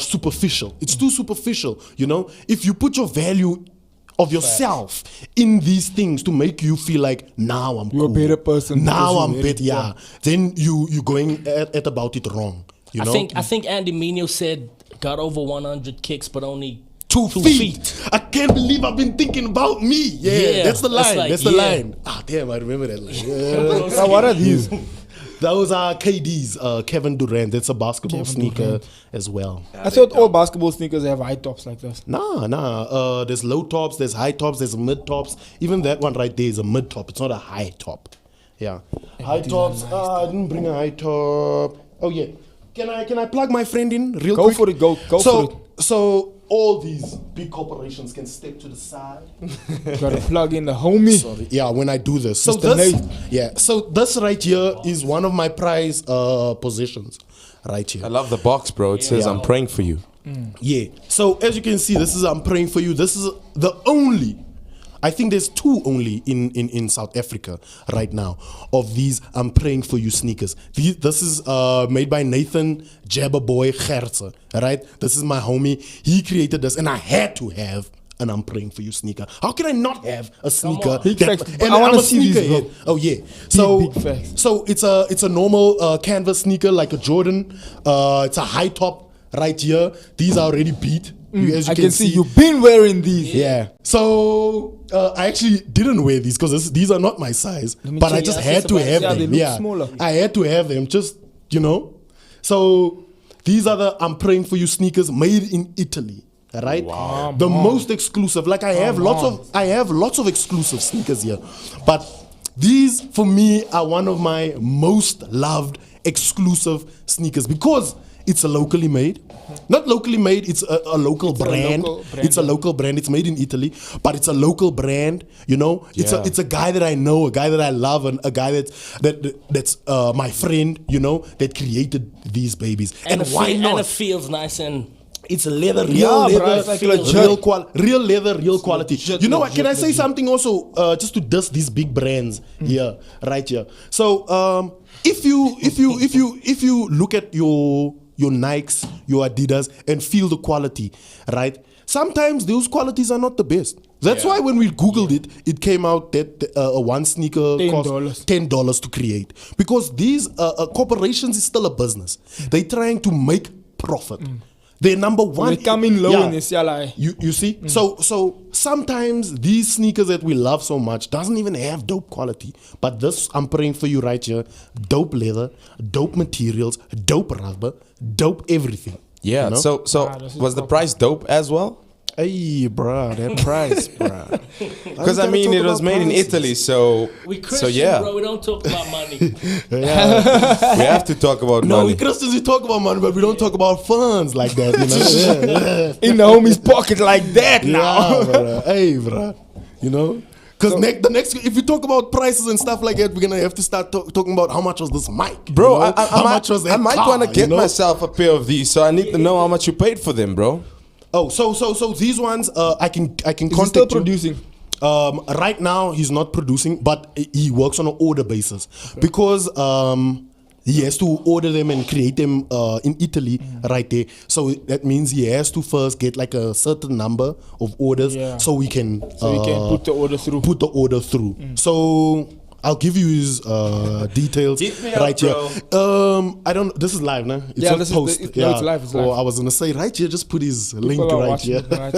Superficial. It's too superficial, you know? If you put your value of yourself in these things to make you feel like, now I'm You're a cool. better person Now because I'm you better, yeah. Then you're going at about it wrong, you know? I think Andy Mineo said got over 100 kicks, but only 2 feet. I can't believe I've been thinking about me. Yeah, that's the that's line. like, That's the yeah. line. Ah, damn, I remember that line. Yeah. Now, what are these? Those are KD's, Kevin Durant. That's a basketball sneaker as well. I thought all basketball sneakers have high tops like this. Nah. There's low tops, there's high tops, there's mid tops. Even that one right there is a mid top. It's not a high top. Yeah. High tops. I didn't bring a high top. Oh yeah. Can I plug my friend in real Go quick? for it, go for it. So all these big corporations can step to the side. Gotta plug in the homie. Sorry. Yeah, when I do this. So Mr. this, Nate. yeah. So this right here is one of my prize possessions. Right here. I love the box, bro. It says, Yeah. I'm praying for you. Yeah. So as you can see, this is I'm praying for you. This is the only. I think there's two only in South Africa right now of these I'm praying for you sneakers. This is made by Nathan Jabberboy Gertze, right? This is my homie. He created this, and I had to have an I'm praying for you sneaker. How can I not have a sneaker? Big facts. And I wanna I'm a see these, sneakerhead. bro. Oh yeah. So big facts. so it's a normal canvas sneaker like a Jordan. It's a high top right here. These are already beat. As you I can see you've been wearing these. yeah. So I actually didn't wear these because these are not my size, me but I check. just Yeah, had to it's have about- yeah, them. they look Yeah, smaller. I had to have them. Just So these are the I'm praying for you sneakers made in Italy. Right, the most exclusive. Like I have lots of exclusive sneakers here, but these for me are one of my most loved exclusive sneakers because it's a locally made. Not locally made, it's a local brand. local brand, It's a local brand. It's made in Italy, but it's a local brand. You know, it's Yeah. it's a guy that I know, a guy that I love, and a guy that's my friend. You know, that created these babies. And why not? And it feels nice and It's leather, real Yeah, leather, bro, it's like real leather, real quality. legit, You know what? Can I legit, say legit. something also, just to dust these big brands here, right here? So, if you look at your Nikes, your Adidas, and feel the quality, right? Sometimes those qualities are not the best. That's why when we Googled it, it came out that one sneaker $10. cost $10 to create. Because these corporations is still a business. They're trying to make profit. They're number one. They come in low and they sell high. You see? So sometimes these sneakers that we love so much doesn't even have dope quality. But this, I'm praying for you right here. Dope leather, dope materials, dope rubber, dope everything. Yeah. You know? So this is was the dope. price dope as well? Hey, bruh, that price, bruh. Because I mean, it was made in Italy, so We Christian, yeah, bro. We don't talk about money. we have to talk about No, we money. Christians, we talk about money, but we don't talk about funds like that, you know? In the homie's pocket like that now. Yeah, bruh. Hey, bruh. You know? Because the next, if you talk about prices and stuff like that, we're gonna have to start talking about how much was this mic, Bro, you know? How much was that I might car, want to you get know? myself a pair of these, so I need to know how much you paid for them, bro. Oh, so these ones, I can Is he contact still you. producing? Right now, he's not producing, but he works on an order basis because he has to order them and create them in Italy right there. So that means he has to first get like a certain number of orders Yeah. so we can So you can put the order through. put the order through. So I'll give you his details Hit me up, right here. I don't. This is live, now. It's Yeah, not this is post. it's live, it's live. Or I was gonna say right here. Just put his link People are right watching here. it right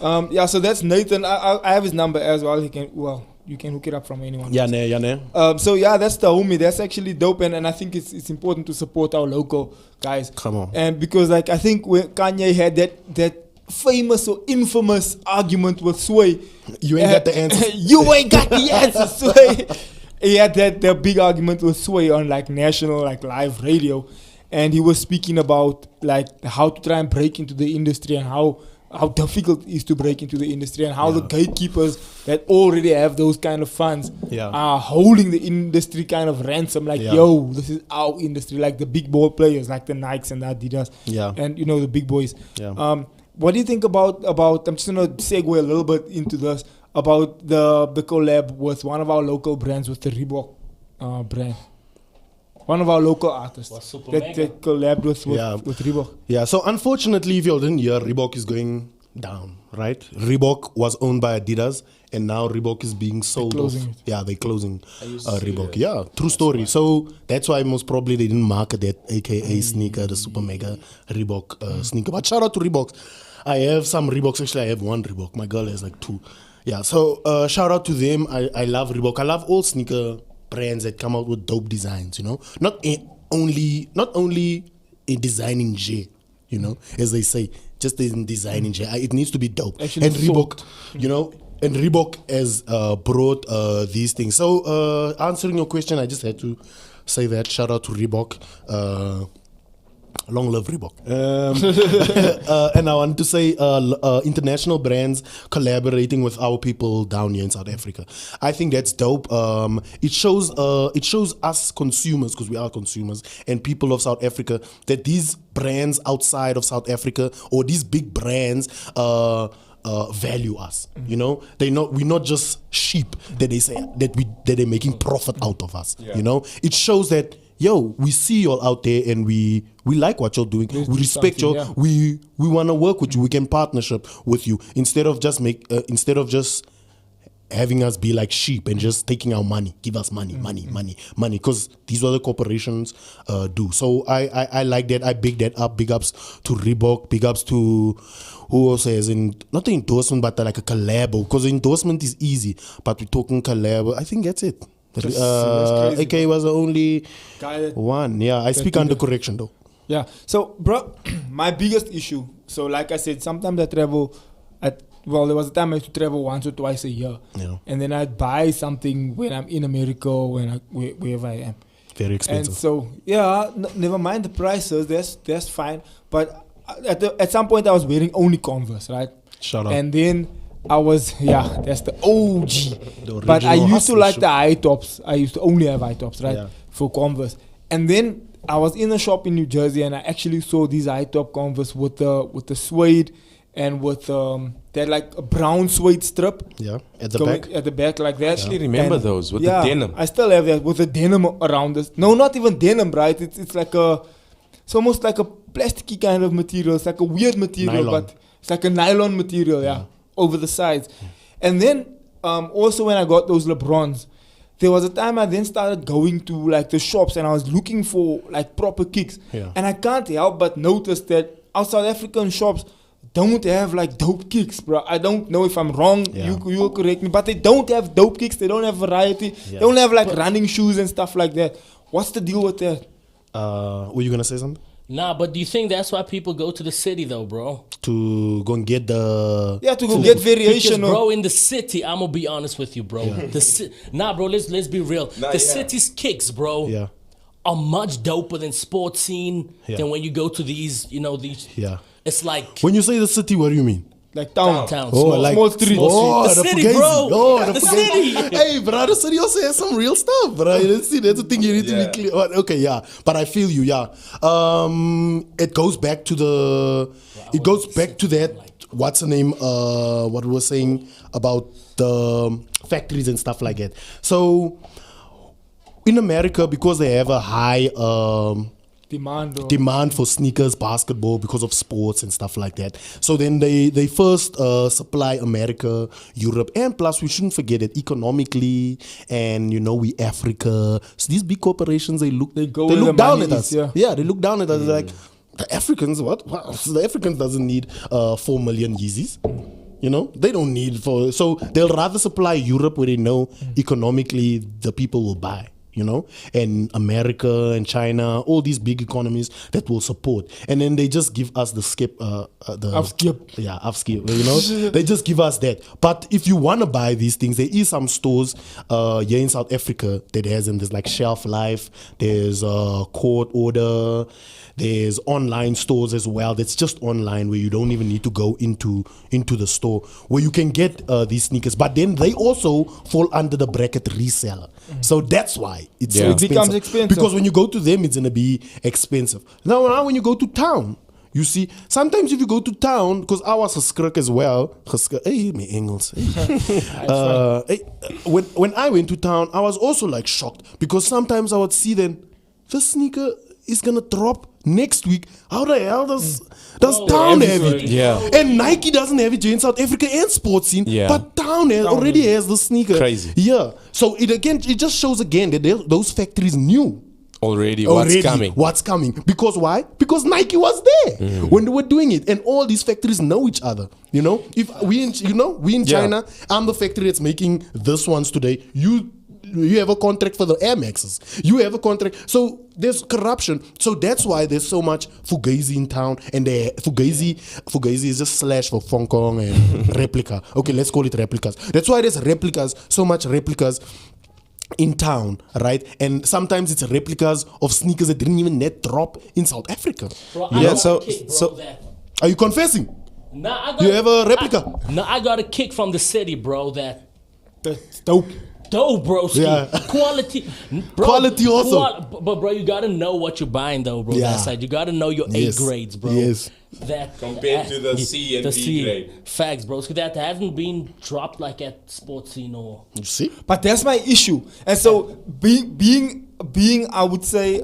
now. Yeah, so that's Nathan. I have his number as well. You can hook it up from anyone. Yeah, nah. So yeah, that's the homie. That's actually dope, and I think it's important to support our local guys. Come on. And because like I think when Kanye had that famous or infamous argument with Sway, You ain't got the answers. you ain't got the answers, Sway. He had that big argument with Sway on like national like live radio, and he was speaking about like how to try and break into the industry and how difficult it is to break into the industry and how the gatekeepers that already have those kind of funds Yeah. are holding the industry kind of ransom. Like, Yeah. yo, this is our industry. Like the big ball players, like the Nikes and the Adidas, Yeah. and you know the big boys. Yeah. What do you think about? I'm just gonna segue a little bit into this about the collab with one of our local brands with the Reebok brand. One of our local artists What, Super that Mega? collabed with Yeah. with Reebok. Yeah, so unfortunately, if you all didn't hear, Reebok is going down, right? Reebok was owned by Adidas, and now Reebok is being sold off. closing it. Yeah, they're closing used to see Reebok. that. Yeah, true story. So that's why most probably they didn't market that AKA sneaker, the Super Mega Reebok sneaker. But shout out to Reeboks. I have some Reeboks. Actually, I have one Reebok. My girl has like two. Yeah, so shout out to them. I love Reebok. I love all sneaker brands that come out with dope designs, you know? Not only in designing J, you know, as they say, just in designing J. It needs to be dope. Actually And Reebok, thought. you know, and Reebok has brought these things. So answering your question, I just had to say that. Shout out to Reebok. Long live Reebok. And I want to say international brands collaborating with our people down here in South Africa. I think that's dope. It shows us consumers, because we are consumers, and people of South Africa, that these brands outside of South Africa or these big brands value us. You know, we're not just sheep that they say that they're making profit out of us. You know, it shows that, yo, we see y'all out there and we like what you're doing. Let's We do respect you. something, We want to work with you. We can partnership with you instead of just having us be like sheep and just taking our money. Give us money, money. Because these other corporations do. So I like that. I big that up. Big ups to Reebok. Big ups to who else has not the endorsement, but like a collab. Because endorsement is easy, but we're talking collab. I think that's it. That's crazy, AK was the only Guy that- one. Yeah, I speak did under it. correction though. Yeah. So, bro, my biggest issue. So, like I said, sometimes I travel. There was a time I used to travel once or twice a year, Yeah. and then I'd buy something when I'm in America or wherever I am. Very expensive. And so, yeah, never mind the prices. That's fine. But at some point, I was wearing only Converse, right? Shout out. And then I was, that's the OG. The But I original used to hustle like shoe. the high tops. I used to only have high tops, right? Yeah. For Converse. And then I was in a shop in New Jersey and I actually saw these high top Converse with the suede and with that like a brown suede strip. Yeah, at the going back. At the back like that. I actually remember And those with the denim. I still have that with the denim around us. No, not even denim, right? It's like it's almost like a plasticky kind of material. It's like a weird material, Nylon. but it's like a nylon material, over the sides. And then also when I got those LeBrons, there was a time I then started going to like the shops and I was looking for like proper kicks. Yeah. And I can't help but notice that our South African shops don't have like dope kicks, bro. I don't know if I'm wrong. Yeah. You will correct me, but they don't have dope kicks. They don't have variety. Yeah. They don't have like running shoes and stuff like that. What's the deal with that? Were you gonna say something? Nah, but do you think that's why people go to the city though, bro? to go and get the Yeah, to go get variation. Because, bro, in the city, I'm gonna be honest with you, bro. Bro, let's be real. The city's kicks, bro, yeah. are much doper than sports scene Yeah. than when you go to these, these. Yeah. It's like When you say the city, what do you mean? Like town. town, Oh, small, like small street. Oh, The city, Fugazi. bro. Oh, the The Fugazi. city. Hey, bro, the city also has some real stuff, bro. That's the thing you need to be clear. Okay, yeah, but I feel you. Yeah, it goes back to that. What's the name? What we were saying about the factories and stuff like that. So in America, because they have a high demand for sneakers, basketball, because of sports and stuff like that. So then they first supply America, Europe, and plus we shouldn't forget it economically, and we Africa. So these big corporations, they look down at us. Yeah, they look down at us like the Africans. What? The Africans doesn't need 4 million Yeezys. They don't need so they'll rather supply Europe where they know economically the people will buy. And America and China, all these big economies that will support, and then they just give us the upskip. Yeah, upskip. They just give us that. But if you want to buy these things, there is some stores here in South Africa that has them. There's like Shelf Life. There's Court Order. There's online stores as well. That's just online where you don't even need to go into the store where you can get these sneakers. But then they also fall under the bracket reseller. So that's why it's so expensive. It becomes expensive. Because when you go to them, it's going to be expensive. Now when you go to town, you see, sometimes if you go to town, because I was a skrik as well. Hey, my Engels. When I went to town, I was also like shocked because sometimes I would see then the sneaker is gonna drop next week. How the hell does town have it? Yeah. And Nike doesn't have it here in South Africa and sports scene. Yeah. But town already has the sneaker. Crazy. Yeah. So it just shows again that those factories knew already what's coming. Because why? Because Nike was there when they were doing it, and all these factories know each other. If we in China, I'm the factory that's making this ones today. You have a contract for the Air Maxes. You have a contract. So there's corruption. So that's why there's so much Fugazi in town. And Fugazi is just slash for Hong Kong and replica. Okay, let's call it replicas. That's why there's replicas, so much replicas in town, right? And sometimes it's replicas of sneakers that didn't even net drop in South Africa. Bro, Are you confessing? Nah, You have a replica? No, I got a kick from the city, bro. That's dope. Dope, bro. Yeah. Quality. Bro, Quality also. But bro, you gotta know what you're buying, though, bro. Yeah. That side, you gotta know your Yes. A grades, bro. Yes. That Compared to the C and the B grade. Facts, bro. So that hasn't been dropped like at sports scene or. You see? But that's my issue. And so being I would say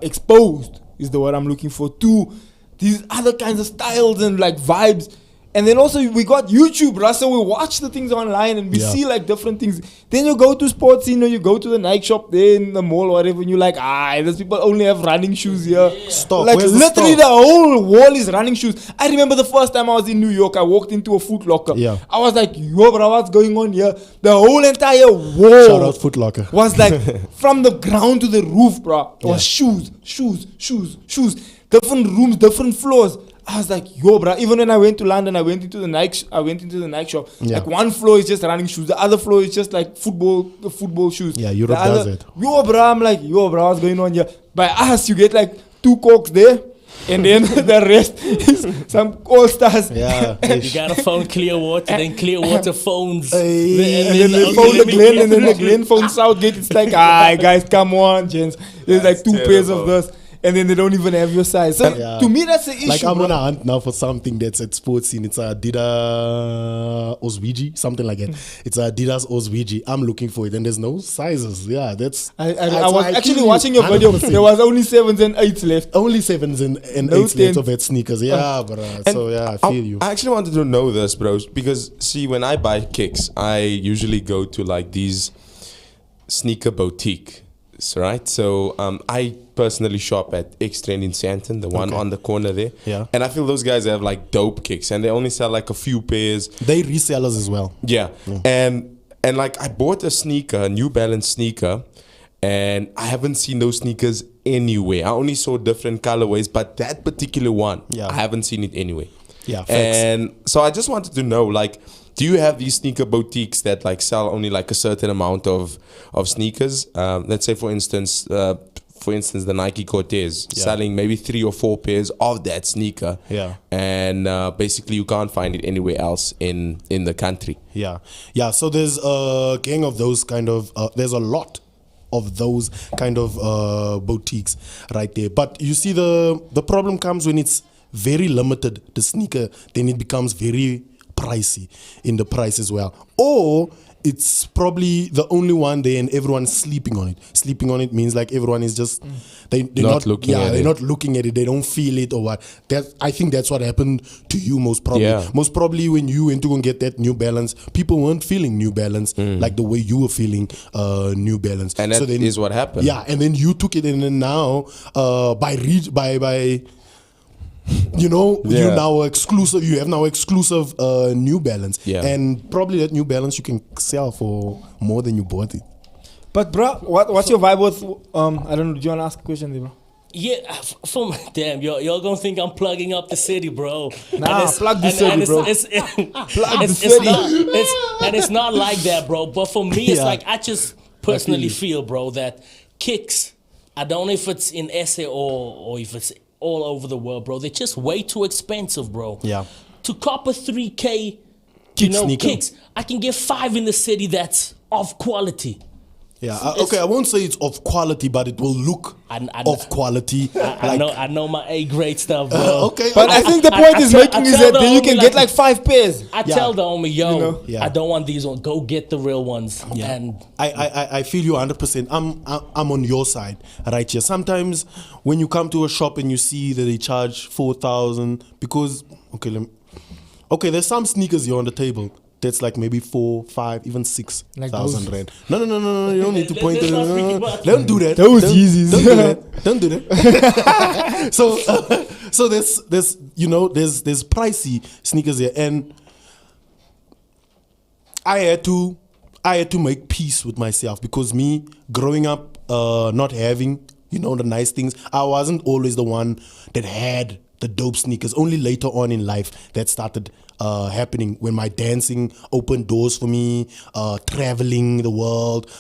exposed is the word I'm looking for to these other kinds of styles and like vibes. And then also we got YouTube, right? So we watch the things online and we see like different things. Then you go to sports, you go to the Nike shop there in the mall or whatever, and you're like, those people only have running shoes here. Stop. Like Where's the literally stock? the whole wall is running shoes. I remember the first time I was in New York, I walked into a Foot Locker. Yeah. I was like, yo, bro, what's going on here? The whole entire wall Shout out Foot Locker. was like from the ground to the roof, bro. It was shoes. Different rooms, different floors. I was like, yo, bro. Even when I went to London, I went into the Nike shop. Yeah. Like one floor is just running shoes, the other floor is just like football shoes. Yeah, Europe The other- does it. Yo, bro. I'm like, yo, bro, what's going on here? By us, you get like 2 Cokes there, and then the rest is some All Stars. Yeah. You got a phone Clearwater, then Clearwater phones. Hey. And then they phone the Glen, and then the Glen phone Southgate. It's like, guys, come on, gents. There's like 2 pairs of this. And then they don't even have your size. So Yeah. to me, that's the issue. Like I'm bro. on a hunt now for something that's at sports scene. It's a Adidas Oswiji, something like that. It's a Adidas Oswiji. I'm looking for it, and there's no sizes. Yeah, that's. I that's was why actually feel you watching your video. 100%. There was only 7s and 8s left. Only 7s and No 8s left 10s. of that sneakers. Yeah, bro. So yeah, I feel you. I actually wanted to know this, bros, because see, when I buy kicks, I usually go to like these sneaker boutiques, right? So I personally shop at X Trend in Sandton, the one on the corner there. Yeah. And I feel those guys have like dope kicks, and they only sell like a few pairs. They resellers as well. Yeah. And like I bought a sneaker, a New Balance sneaker, and I haven't seen those sneakers anywhere. I only saw different colorways, but that particular one, Yeah. I haven't seen it anywhere. Yeah, facts. And so I just wanted to know, like, do you have these sneaker boutiques that like sell only like a certain amount of sneakers? Let's say, for instance, the Nike Cortez selling maybe 3 or 4 pairs of that sneaker. Yeah. And basically you can't find it anywhere else in the country. Yeah. So there's a gang of those kind of. There's a lot of those kind of boutiques right there. But you see, the problem comes when it's very limited. The sneaker, then it becomes very pricey in the price as well. Or it's probably the only one there and everyone's sleeping on it. Sleeping on it means like everyone is just they're not looking at it. They're not looking at it. They don't feel it or what. I think that's what happened to you most probably. Yeah. Most probably when you went to go and get that New Balance, people weren't feeling New Balance like the way you were feeling New Balance. And that is what happened. Yeah, and then you took it and then now you know, you have now exclusive New Balance. Yeah. And probably that New Balance you can sell for more than you bought it. But bro, what's your vibe with? I don't know. Do you want to ask a question, there, bro? Yeah, damn, y'all gonna think I'm plugging up the city, bro. Nah, plug the city, bro. Plug the city. It's not like that, bro. But for me, it's Yeah. like I just personally feel, bro, that kicks, I don't know if it's in SA or if it's all over the world, bro. They're just way too expensive, bro. Yeah. To cop a 3K, Sneaker. kicks, I can get 5 in the city that's of quality. Yeah. Okay, I won't say it's of quality, but it will look of quality. I know my A grade stuff, bro. Okay. But I think the point is making is that then you can get like 5 pairs. I tell the homie, yo, You know? Yeah. I don't want these ones. Go get the real ones. Yeah. And I feel you 100%. I'm on your side right here. Sometimes when you come to a shop and you see that they charge 4,000 because okay, there's some sneakers here on the table that's like maybe 4, 5, even 6,000 Like those? rand. No. You don't need to point Let's to not speak it. about Don't do that. Those Don't- Yeezys. Don't do that. So there's there's pricey sneakers here, and I had to make peace with myself because me growing up not having the nice things, I wasn't always the one that had the dope sneakers. Only later on in life that started happening when my dancing opened doors for me, traveling the world,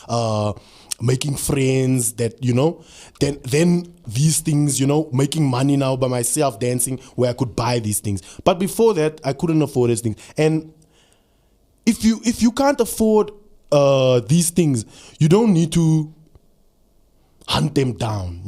making friends that then these things, making money now by myself dancing where I could buy these things. But before that I couldn't afford these things. And if you can't afford these things, you don't need to hunt them down,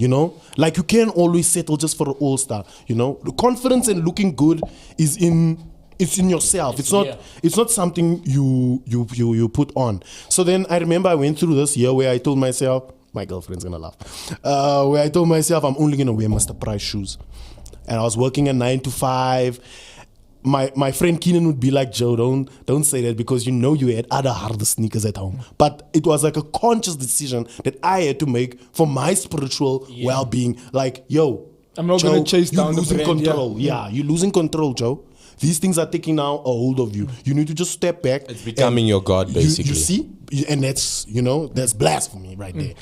like you can't always settle just for an all-star. The confidence and looking good is in yourself. It's not something you put on. So then I remember I went through this year where I told myself, my girlfriend's gonna laugh, where I told myself I'm only gonna wear Mr. Price shoes. And I was working a 9 to 5. My friend Keenan would be like, Joe, don't say that because you had other harder sneakers at home. But it was like a conscious decision that I had to make for my spiritual well-being. Like, yo, I'm not Joe, gonna chase down the you're losing brand, control. Yeah, you're losing control, Joe. These things are taking now a hold of you. You need to just step back. It's becoming your God, basically. You see? And that's, that's blasphemy right there,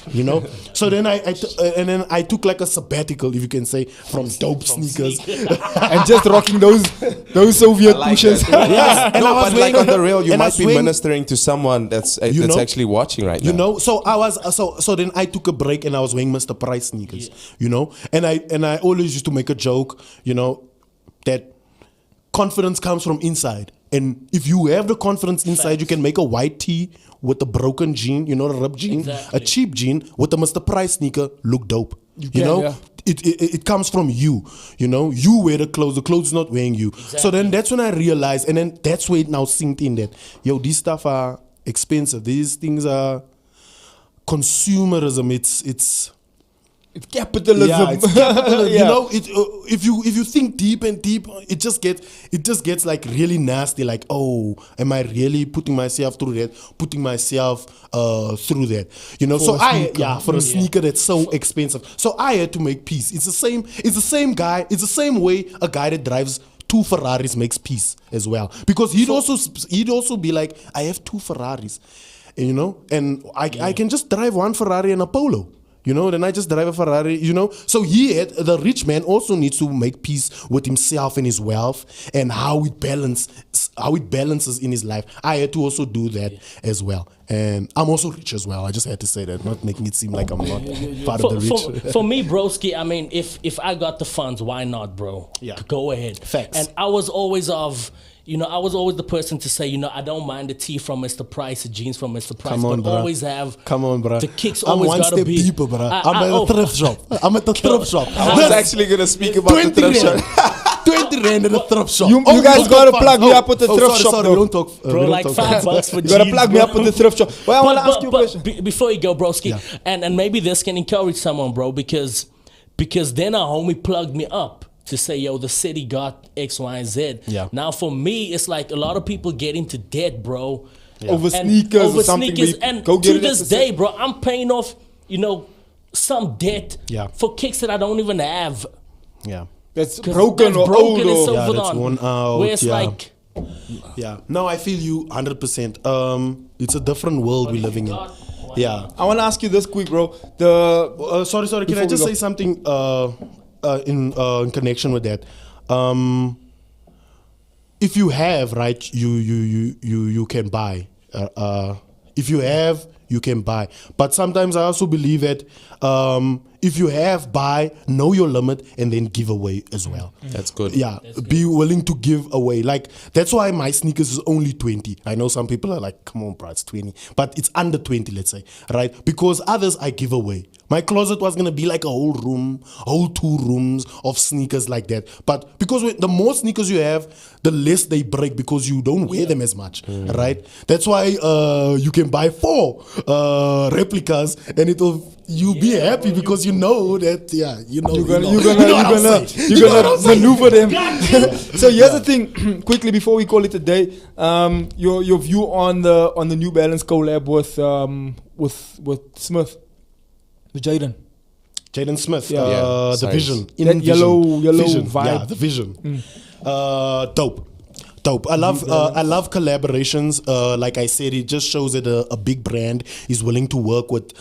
So then I took like a sabbatical, if you can say, from dope sneakers. And just rocking those Soviet pushes. Yes. And No, I was but like wearing- on the real, you and I might was be wearing- ministering to someone that's actually watching right now. So I was so then I took a break and I was wearing Mr. Price sneakers, and I always used to make a joke, that confidence comes from inside. And if you have the confidence inside, you can make a white tee with a broken jean, a ripped jean, Exactly. a cheap jean with a Mr. Price sneaker, look dope. You can, know, yeah. it comes from you. You wear the clothes not wearing you. So then that's when I realized, and then that's where it now sinked in that, these stuff are expensive. These things are consumerism. It's capitalism. yeah, it's capitalism. Yeah. If you think deep and deep, it just gets like really nasty. Like, oh, am I really putting myself through that? Putting myself through that. For a sneaker that's so expensive. So I had to make peace. It's the same guy. It's the same way a guy that drives 2 Ferraris makes peace as well. Because he'd also be like, I have 2 Ferraris, and I can just drive 1 Ferrari and a Polo. You know, then I just drive a Ferrari, you know. So the rich man also needs to make peace with himself and his wealth and how it balances in his life. I had to also do that as well. And I'm also rich as well. I just had to say that, not making it seem like I'm not part of the rich. For me, broski, I mean, if I got the funds, why not, bro? Yeah. Go ahead. Facts. And I was always the person to say, I don't mind the tee from Mr. Price, the jeans from Mr. Price, but always have the kicks always I'm one gotta step be deeper, bro. I'm at a thrift shop. I'm at the thrift shop. I was actually gonna speak about the thrift shop. 20 rand at the thrift shop. You guys gotta plug me up with the thrift shop, sorry, though. we don't talk. Bro, like $5 for jeans. You gotta plug me up with the thrift shop. Well, I wanna ask you a question. Before you go, broski, and maybe this can encourage someone, bro, because then a homie plugged me up to say, yo, the city got X, Y, and Z. Yeah. Now for me, it's like a lot of people get into debt, bro. Over And sneakers over or something. sneakers, and go get to it this at the day, bro, I'm paying off, some debt for kicks that I don't even have. Yeah. That's 'Cause broken that's or broken old. and so Yeah, forth that's on. worn out, Where it's yeah. like, Yeah. No, I feel you 100%. It's a different world we're living in. Yeah. I wanna ask you this quick, bro. Sorry. Can Before I we just go. say something in connection with that? If you have, right, you can buy. If you have, you can buy. But sometimes I also believe that if you have, buy, know your limit, and then give away as well. That's good. Yeah, be willing to give away. Like, that's why my sneakers is only 20. I know some people are like, come on, bro, it's 20. But it's under 20, let's say, right? Because others I give away. My closet was going to be like a whole 2 rooms of sneakers like that. But because the more sneakers you have, the less they break because you don't wear them as much, right? That's why you can buy 4 replicas and you'll be happy because you know that, you're gonna maneuver them. So here's the thing, quickly before we call it a day, your view on the New Balance collab with Smith, with Jaden Smith, Yeah. the Size. Vision, That yellow Vision. vibe. Yeah, the Vision. Dope. I love collaborations. Like I said, it just shows that a big brand is willing to work with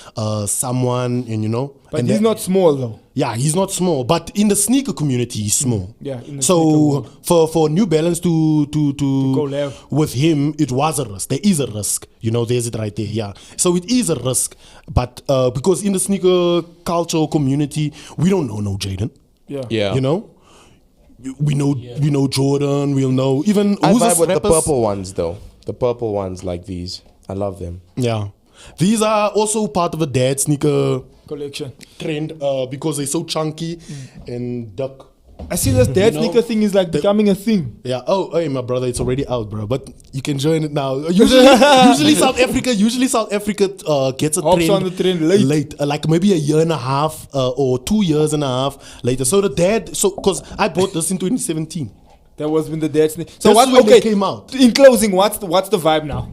someone, and But and he's that- not small though. Yeah, he's not small, but in the sneaker community, he's small. Yeah, in the so for New Balance to collab with him, it was a risk. There is a risk. There's it right there. Yeah. So it is a risk, but because in the sneaker culture community, we don't know Jaden. Yeah. We know Jordan. We'll know even I who's vibe with the rappers? purple ones though. The purple ones like these. I love them. Yeah, these are also part of a dad sneaker Collection. trend because they're so chunky and duck. I see this dad sneaker thing is like becoming a thing. Yeah. Oh, hey, my brother, it's already out, bro. But you can join it now. Usually South Africa gets a Hops trend on the trend late. like maybe a year and a half or 2 years and a half later. So because I bought this in 2017. That was when the dad sneaker. So That's when they came out. In closing, what's the vibe now?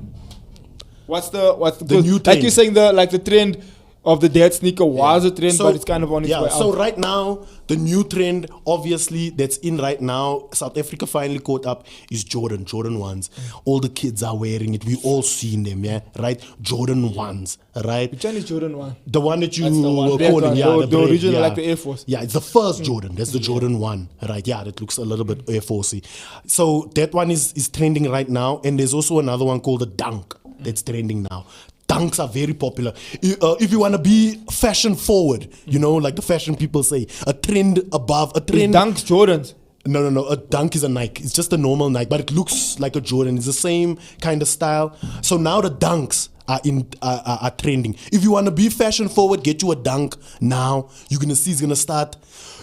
What's the new like trend. you're saying the trend of the dad sneaker was a trend, but it's kind of on its way out. So right now, the new trend, obviously, that's in right now, South Africa finally caught up, is Jordan 1s. All the kids are wearing it. We all seen them, right? Jordan 1s, right? Which one is Jordan 1? The one that you That's the one. were That calling, one, yeah. the brand, original, yeah. like the Air Force. Yeah, it's the first Jordan. That's the Jordan 1, right? Yeah, that looks a little bit Air Forcey. So that one is trending right now. And there's also another one called the Dunk that's trending now. Dunks are very popular. If you want to be fashion forward, like the fashion people say, a trend above, a trend. Dunks Jordans. No. A Dunk is a Nike. It's just a normal Nike, but it looks like a Jordan. It's the same kind of style. So now the Dunks are trending. If you want to be fashion forward, get you a Dunk now. You're gonna see it's gonna start.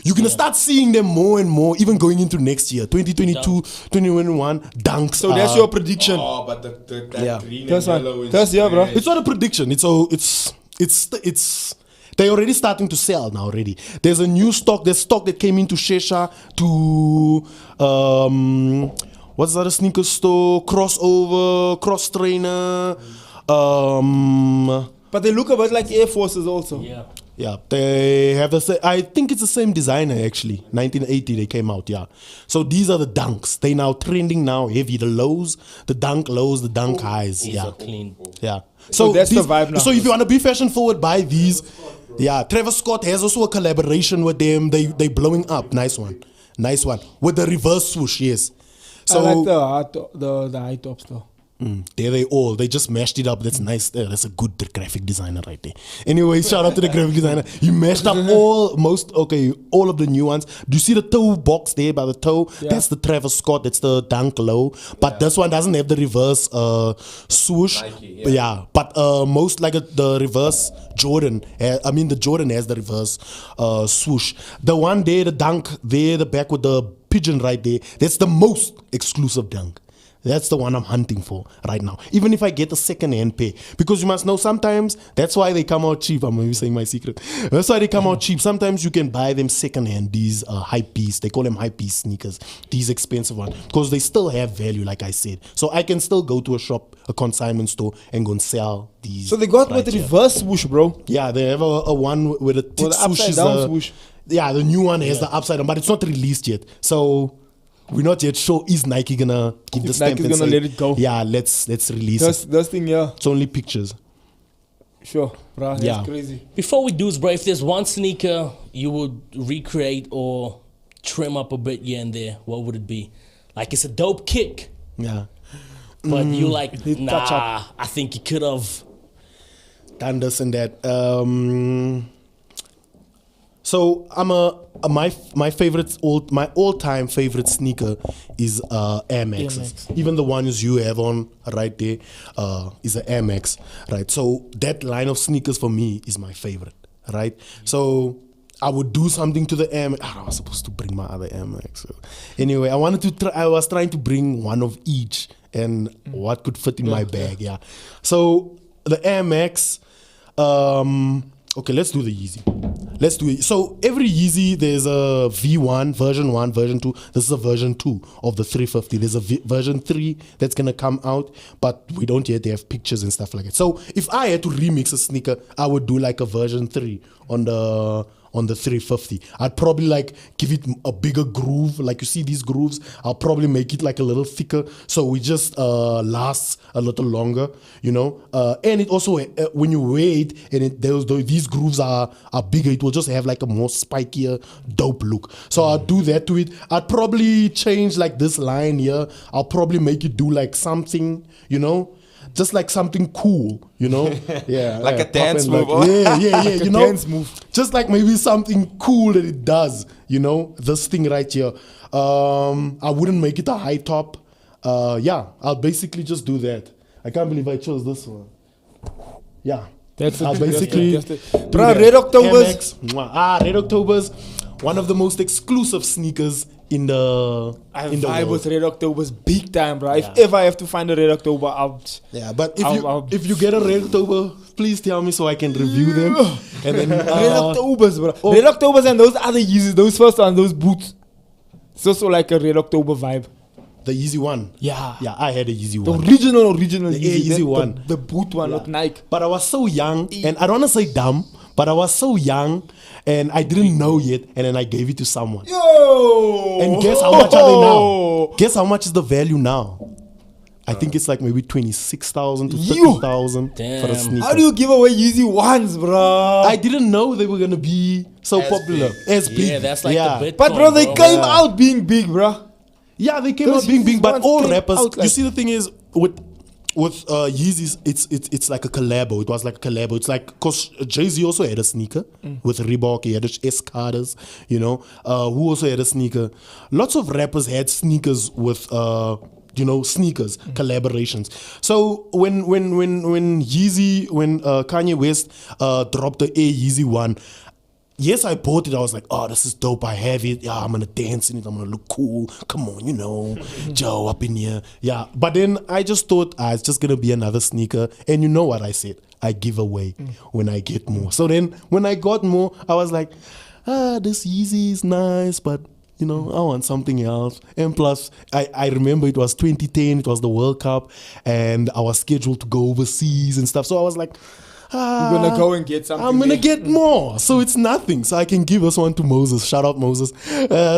You're gonna start seeing them more and more, even going into next year, 2022, 2021. Dunks. So that's your prediction. Oh, but that Yeah. green That's and one. yellow is That's bro. It's not a prediction. It's they're already starting to sell now already. There's a new stock. There's stock that came into Shesha to what's that, a sneaker store? Crossover, Cross Trainer. But they look a bit like Air Forces also. yeah. Yeah, they have I think it's the same designer actually. 1980 they came out, yeah. So these are the Dunks. They now trending now heavy. The lows, the Dunk lows, the Dunk highs. These Yeah. are clean. Yeah. So that's the vibe now. So if you want to be fashion forward, buy these. Yeah, Travis Scott has also a collaboration with them. They blowing up. Nice one. With the reverse swoosh, yes. So I like the high tops though. They just mashed it up. That's nice. That's a good graphic designer right there. Anyway, shout out to the graphic designer. He mashed up all of the new ones. Do you see the toe box there by the toe? Yeah. That's the Travis Scott. That's the Dunk Low. But this one doesn't have the reverse swoosh. Nike, But most like the reverse Jordan. The Jordan has the reverse swoosh. The one there, the Dunk there, the back with the pigeon right there. That's the most exclusive Dunk. That's the one I'm hunting for right now. Even if I get a second-hand pair. Because you must know sometimes, that's why they come out cheap. I'm maybe saying my secret. That's why they come out cheap. Sometimes you can buy them second-hand, these hype piece. They call them hype piece sneakers. These expensive ones. Because they still have value, like I said. So I can still go to a shop, a consignment store, and go and sell these. So they got right with here. reverse swoosh, bro. Yeah, they have a one with a With the swoosh. upside down swoosh. Yeah, the new one has the upside down, but it's not released yet. So we're not yet sure is Nike gonna give the If stamp Nike's and gonna say, let it go. Yeah, let's release it. This thing, yeah. It's only pictures. Sure, bro. That's Yeah. crazy. Before we do, bro, if there's one sneaker you would recreate or trim up a bit here and there, what would it be? Like, it's a dope kick, Yeah. but you like, Need touch nah, I think you could have. Done this and that. So I'm my favorite my all-time favorite sneaker is Air Maxes. Max. Even the ones you have on right there is an Air Max, right? So that line of sneakers for me is my favorite, right? So I would do something to the Air Max. I was supposed to bring my other Air Max. Anyway, I was trying to bring one of each and what could fit in my bag, yeah. So the Air Max, okay, let's do the Yeezy. Let's do it. So every Yeezy, there's a V1, version 1, version 2. This is a version 2 of the 350. There's a version 3 that's going to come out, but we don't yet have pictures and stuff like that. So if I had to remix a sneaker, I would do like a version 3 on the 350. I'd probably like give it a bigger groove. Like you see these grooves, I'll probably make it like a little thicker so it just lasts a little longer, you know. And it also, when you wear it and these grooves are bigger, it will just have like a more spikier, dope look. So I'll do that to it. I'd probably change like this line here. I'll probably make it do like something, you know, just like something cool, you know? Yeah. Like a pop dance and move. Like, yeah, Like a you know? dance move. Just like maybe something cool that it does, you know? This thing right here. I wouldn't make it a high top. Yeah, I'll basically just do that. I can't believe I chose this one. Yeah. That's I'll it. basically That's it. do Bruh, that. Red Octobers. Air Max. Mwah. Red Octobers. One of the most exclusive sneakers in the I in the vibe world. with Red October's big time, bro. Yeah. If ever I have to find a Red October out. Yeah, but I'll- if you get a Red October, please tell me so I can review them. And then Red Octobers, bro. oh. Red Octobers and those other Yeezys, those first ones, those boots. It's also like a Red October vibe. the Yeezy one. Yeah. Yeah, I had a Yeezy The one. original The Yeezy one. The boot one, Yeah. not Nike. But I was so young, and I don't want to say dumb, but I was so young, and I didn't know yet, and then I gave it to someone. Yo! And guess how much are they now? Guess how much is the value now? I think it's like maybe 26,000 to You! 30,000 for a Damn. sneaker. How do you give away Yeezy ones, bro? I didn't know they were gonna be so As popular, big. as big. Yeah, that's like yeah. the Bitcoin, But bro, they bro. came out being big, bro. Yeah, they came Those out being Yeezys big, but ones all came rappers. out You like- see, the thing is with Yeezys, it's like a collabo. It was like a collabo. It's like because Jay-Z also had a sneaker with Reebok. He had S Carters. You know, who also had a sneaker. Lots of rappers had sneakers with sneakers collaborations. So when Kanye West dropped the Air Yeezy one. Yes, I bought it. I was like, oh, this is dope. I have it. Yeah, I'm going to dance in it. I'm going to look cool. Come on, Joe up in here. Yeah. But then I just thought, it's just going to be another sneaker. And you know what I said? I give away when I get more. So then when I got more, I was like, this Yeezy is nice, but, I want something else. And plus, I remember it was 2010. It was the World Cup. And I was scheduled to go overseas and stuff. So I was like, You're gonna go and get something. I'm gonna there. get more. So it's nothing. So I can give us one to Moses. Shout out Moses.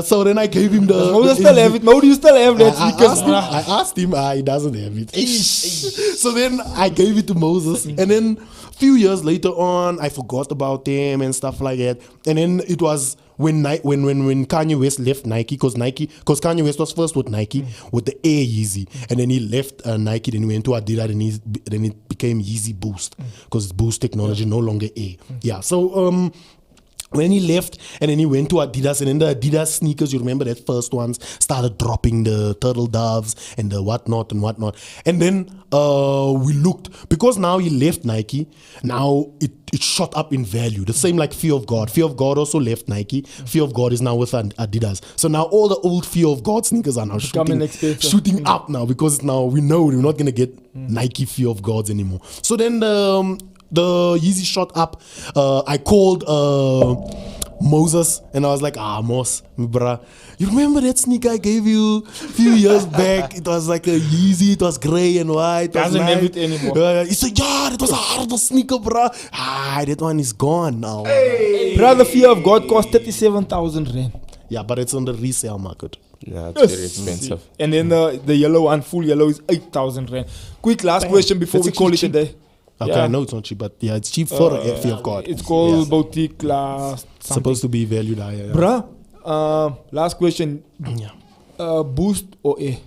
So then I gave him the. Moses still have it. Mo, do you still have that sneakers? I asked him, he doesn't have it. So then I gave it to Moses. And then a few years later on, I forgot about them and stuff like that. And then it was when Kanye West left Nike, because Kanye West was first with Nike with the Air Yeezy, and then he left Nike, then he went to Adidas, and then it became Yeezy Boost, because Boost technology no longer Air. Yeah, so when he left and then he went to Adidas, and then the Adidas sneakers, you remember that first ones started dropping, the turtle doves and the whatnot. And then we looked, because now he left Nike, now it shot up in value. The same like Fear of God. Fear of God also left Nike. Fear of God is now with Adidas. So now all the old Fear of God sneakers are now shooting up now, because now we know we're not going to get Nike Fear of Gods anymore. So then the Yeezy shot up. I called Moses and I was like, Mos, bruh, you remember that sneaker I gave you a few years back? It was like a Yeezy, it was grey and white. Doesn't have it anymore. He said, yeah, it was a horrible sneaker, bruh. That one is gone now. Hey. Brother, Fear of God cost 37,000 rand. Yeah, but it's on the resale market. Yeah, it's very expensive. And then the yellow one, full yellow, is 8,000 rand. Quick last question before we call it a day. Okay, I know it's not cheap, but yeah, it's cheap for a Fear of God. It's called Boutique last. Supposed to be valued higher. Yeah. Bruh, last question. Yeah. Boost or Air?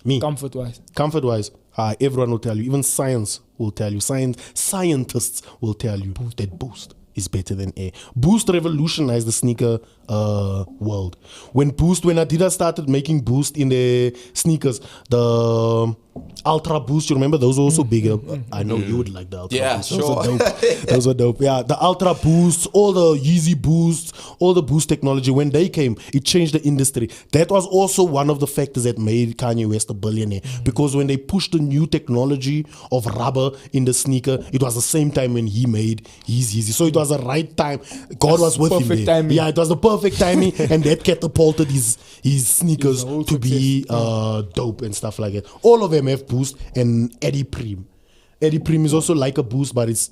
Me. Comfort-wise. Comfort-wise, everyone will tell you. Even science will tell you. Scientists will tell you that Boost is better than Air. Boost revolutionized the sneaker world. When Adidas started making Boost in the sneakers, the Ultra Boost, you remember those were also bigger. I know you would like the Ultra Boost. Sure. Those were dope. Yeah, the Ultra Boosts, all the Yeezy Boosts, all the Boost technology, when they came, it changed the industry. That was also one of the factors that made Kanye West a billionaire. Because when they pushed the new technology of rubber in the sneaker, it was the same time when he made his Yeezy. So it was the right time. God was with him there. Timing. Yeah, it was the perfect timing, and that catapulted his sneakers to be dope and stuff like that. All of them have Boost and Eddie Prim. Eddie Prim is also like a Boost, but it's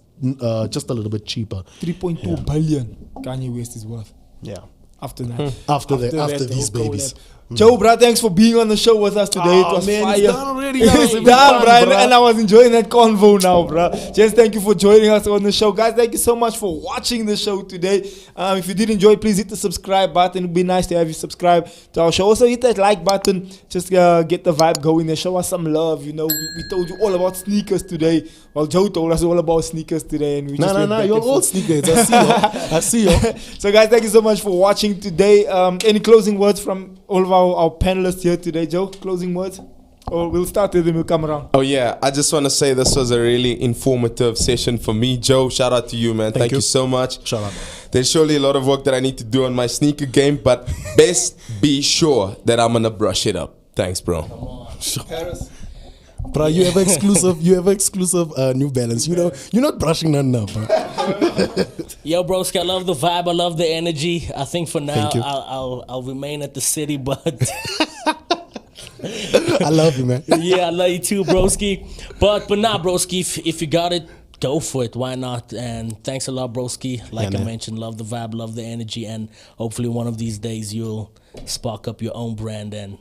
just a little bit cheaper. 3.2 billion Kanye West is worth. Yeah. After that. After these the whole babies. Joe, bro, thanks for being on the show with us today. It was fire. It's done already. It's done, bro. And I was enjoying that convo now, bro. Just thank you for joining us on the show. Guys, thank you so much for watching the show today. If you did enjoy, please hit the subscribe button. It would be nice to have you subscribe to our show. Also, hit that like button. Just get the vibe going and show us some love. You know, we told you all about sneakers today. Well, Joe told us all about sneakers today. And we just No, you're all sneakers. I see you. So, guys, thank you so much for watching today. Any closing words from all of our panelists here today, Joe? Closing words? Or we'll start with them, we'll come around. Oh yeah, I just want to say this was a really informative session for me. Joe, shout out to you, man. Thank you so much. Shout out. There's surely a lot of work that I need to do on my sneaker game, but best be sure that I'm gonna brush it up. Thanks, bro. Paris. Bro, you have exclusive New Balance. You know, you're not brushing none up, bro. Yo, broski, I love the vibe. I love the energy. I think for now Thank you. I'll remain at the city, but I love you, man. yeah, I love you too, broski. But nah, broski, if you got it, go for it. Why not? And thanks a lot, broski. Like I mentioned, love the vibe, love the energy, and hopefully one of these days you'll spark up your own brand and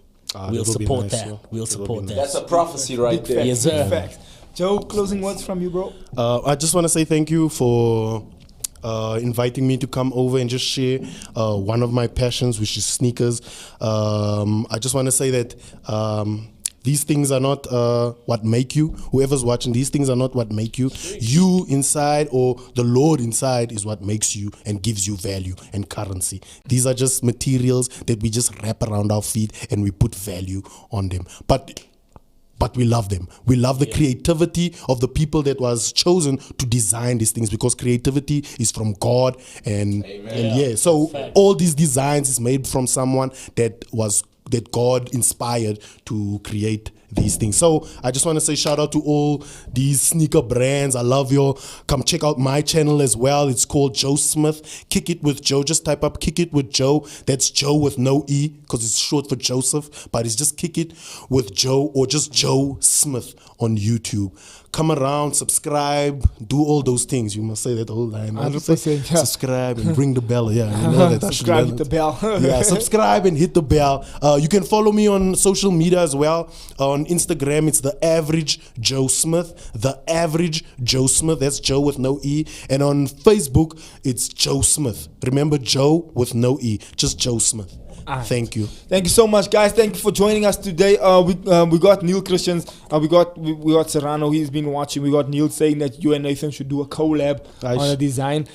we'll support nice, that. yeah. We'll support that. That's a prophecy right there. Yes, sir. Facts. Joe, closing words from you, bro? I just want to say thank you for inviting me to come over and just share one of my passions, which is sneakers. I just want to say that these things are not what make you. Whoever's watching, these things are not what make you. You inside, or the Lord inside, is what makes you and gives you value and currency. These are just materials that we just wrap around our feet and we put value on them. But we love them. We love the creativity of the people that was chosen to design these things, because creativity is from God. And so all these designs is made from someone that God inspired to create these things. So I just want to say shout out to all these sneaker brands. I love you. Come check out my channel as well. It's called Joe Smith. Kick It with Joe. Just type up Kick It with Joe. That's Joe with no E because it's short for Joseph, but it's just Kick It with Joe or just Joe Smith on YouTube. Come around, subscribe, do all those things. You must say that whole line. 100%, yeah. Subscribe and ring the bell. Yeah, you know that. Subscribe, hit the bell. Yeah, subscribe and hit the bell. You can follow me on social media as well. On Instagram, it's The Average Joe Smith. The Average Joe Smith. That's Joe with no E. And on Facebook, it's Joe Smith. Remember, Joe with no E. Just Joe Smith. Thank you. Thank you so much, guys. Thank you for joining us today. We got Neil Christians. We got Serrano. He's been watching. We got Neil saying that you and Nathan should do a collab on a design.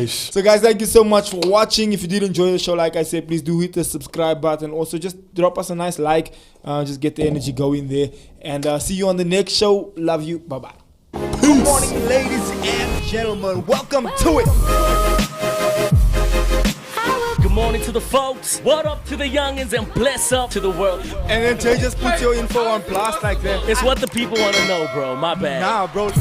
So, guys, thank you so much for watching. If you did enjoy the show, like I said, please do hit the subscribe button. Also, just drop us a nice like. Just get the energy going there. And see you on the next show. Love you. Bye bye. Good morning, ladies and gentlemen. Welcome to it. Good morning to the folks. What up to the youngins and bless up to the world. And then Jay just put your info on blast like that. It's what the people want to know, bro. My bad. Nah, bro.